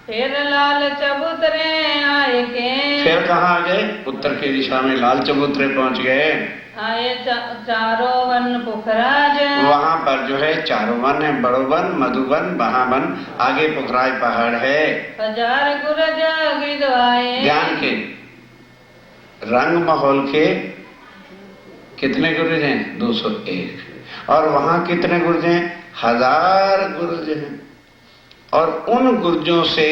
फिर लाल चबूतरे आए के। फिर कहाँ आ गए? उत्तर की दिशा में लाल चबूतरे पहुंच गए। आए चारों वन पुखराज। वहां पर जो है 4 वन है, बड़ो वन, मधुवन, महावन, आगे पुखराज पहाड़ है। 1000 गुरज गिदवाए। ध्यान के रंग महल के कितने गुर्ज हैं? 201। और वहां कितने गुर्ज हैं? 1000 गुर्ज हैं। और उन गुर्जों से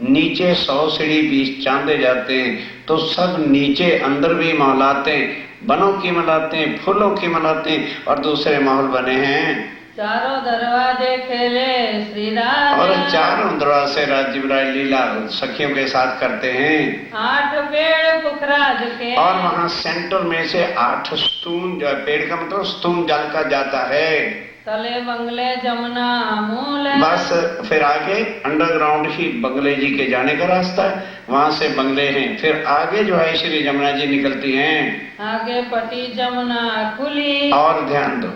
नीचे 100 सीढ़ी 20 चांदे जाते हैं, तो सब नीचे अंदर भी महलाते, बनों की मनाते हैं, फूलों की मनाते हैं और दूसरे महल बने हैं। चारों दरवाजे खेले श्री राज। और चारों दरवाजे राजीव राय लीला सखियों के साथ करते हैं। 8 पेड़ पुखराज के। और वहां सेंटर में से 8 स्तून, जो पेड़ का मतलब स्तून जल का जाता है। तले बंगले जमुना मूल। बस फिर आगे अंडरग्राउंड ही बंगले जी के जाने का रास्ता है, वहां से बंगले हैं। फिर आगे जो है श्री जमुना जी निकलती हैं। आगे पटी जमुना खुली। और ध्यान दो,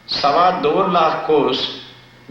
2.25 लाख कोस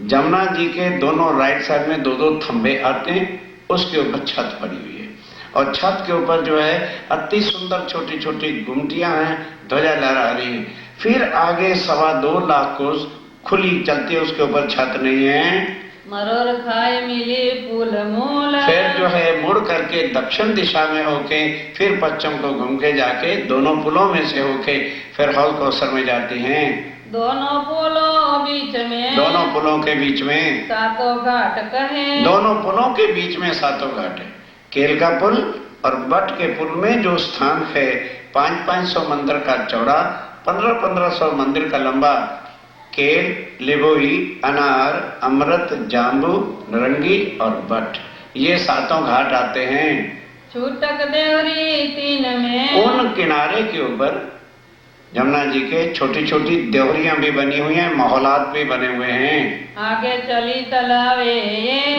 जमुना जी के दोनों राइट साइड में 2-2 थंबे आते हैं, उसके ऊपर छत पड़ी हुई है और छत के ऊपर जो है अति सुंदर छोटी छोटी गुमटियां हैं, ध्वजा लहरा रही है। फिर आगे 2.25 लाख कोस खुली चलती है, उसके ऊपर छत नहीं है। मरोर खाए मिली फूल मूल। फिर जो है मुड़ करके दक्षिण दिशा में होके फिर पश्चिम को घूम के जाके दोनों पुलों में से होके फिर हौज कौसर में जाती हैं। दोनों पुलों बीच में, दोनों पुलों के बीच में सातों घाट कहे। दोनों पुलों के बीच में सातों घाट है। केल का पुल और बट के पुल में जो स्थान है 500 मंदिर का चौड़ा, 1500 मंदिर का लंबा, केल, लिबोई, अनार, अमृत, जाम्बू, नरंगी और बट, ये सातों घाट आते हैं। छूटक देवरी तीन में, उन किनारे के ऊपर यमुना जी के छोटी छोटी देवरियां भी बनी हुई हैं, महौलात भी बने हुए हैं। आगे चली तलावे,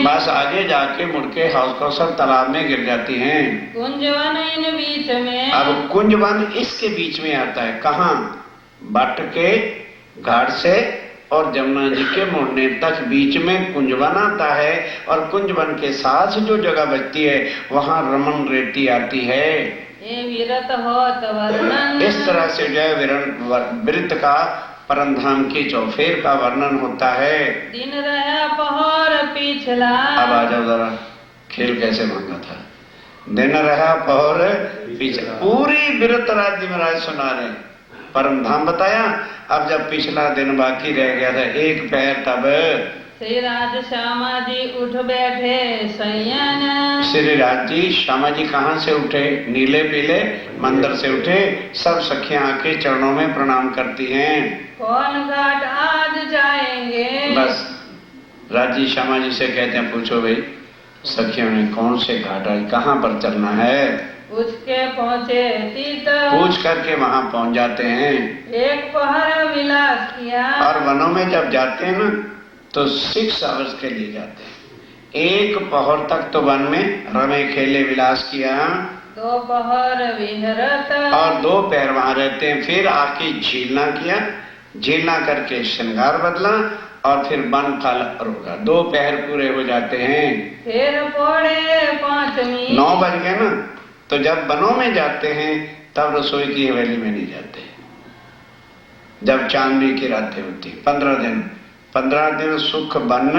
बस आगे जाके मुड़के हौज कौसर तालाब में गिर जाती हैं। कुंजवन इन बीच में, अब कुंजवन इसके बीच में आता है। कहाँ? बट के घाट से और जमुना जी के मुड़ने तक बीच में कुंजवन आता है, और कुंजवन के साथ जो जगह बचती है वहां रमन रेती आती है। ये विरत होत वर्णन, इस तरह से जो है वृत्त का परमधाम की चौफेर का वर्णन होता है। दिन रहा पहर पिछला। अब आ जाओ जरा, खेल कैसे मांगा था। दिन रहा पहर पिछला, पूरी वृत्त राज्य में राज सुना रहे, परमधाम बताया। अब जब पिछला दिन बाकी रह गया था एक पैर, तब श्री राज श्यामा जी उठ बैठे सैयन। श्री राज जी श्यामा जी कहाँ से उठे? नीले पीले मंदिर से उठे। सब सखियां आके चरणों में प्रणाम करती हैं। कौन घाट आज जाएंगे? बस राज जी श्यामा जी से कहते हैं, पूछो भाई सखियों ने कौन से घाट आज कहाँ पर चलना है? पूछ के पहुँचे तीत, पूछ करके वहां पहुंच जाते हैं। एक पहर विलास किया। और वनों में जब जाते हैं ना तो 6 आवर्स के लिए जाते हैं। एक पहर तक तो वन में रमे खेले विलास किया, 2 पहर विहरत, और 2 पैर वहां रहते हैं। फिर आके झीलना किया, झीलना करके श्रृंगार बदला, और फिर वन फल रोका। 2 पैर पूरे हो जाते हैं। फिर पौड़े 5वीं, 9 बज गए ना, तो जब वनों में जाते हैं तब रसोई की हवेली में नहीं जाते। जब चांदनी की रातें होती 15 दिन सुख बन,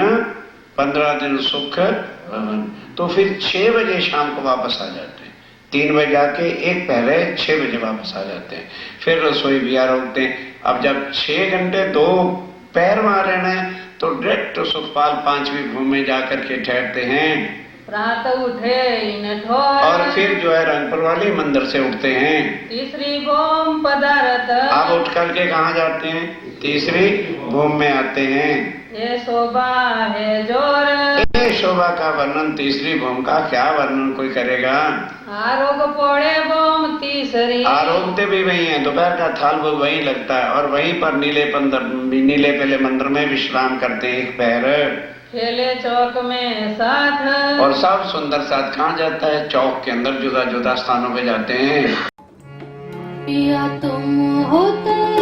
15 दिन सुख भवन, तो फिर 6 बजे शाम को वापस आ जाते हैं। 3 बजे जाके एक पहले 6 बजे वापस आ जाते हैं। फिर रसोई बिया रोकते हैं। अब जब 6 घंटे 2 पैर वहां रहना है तो डायरेक्ट सुखपाल 5वीं भूमि में जाकर के ठहरते हैं। प्रात उठे इन ठोर, और फिर जो है रंगपुर वाली मंदिर से उठते हैं। तीसरी भूम पदारत, अब उठ करके कहाँ जाते हैं? तीसरी भूमि में आते हैं। ये शोभा है जोर, ये शोभा का वर्णन, तीसरी भूमि का क्या वर्णन कोई करेगा? आरोग पौड़े भूम तीसरी, आरोगते भी वही है, दोपहर का थाल वो वही लगता है, और वहीं पर नीले पहले मंदिर में विश्राम करते हैं एक पैर। खेले चौक में साथ, और सब सुंदर साथ कहाँ जाता है? चौक के अंदर जुदा जुदा स्थानों पे जाते हैं। पिया तुम होते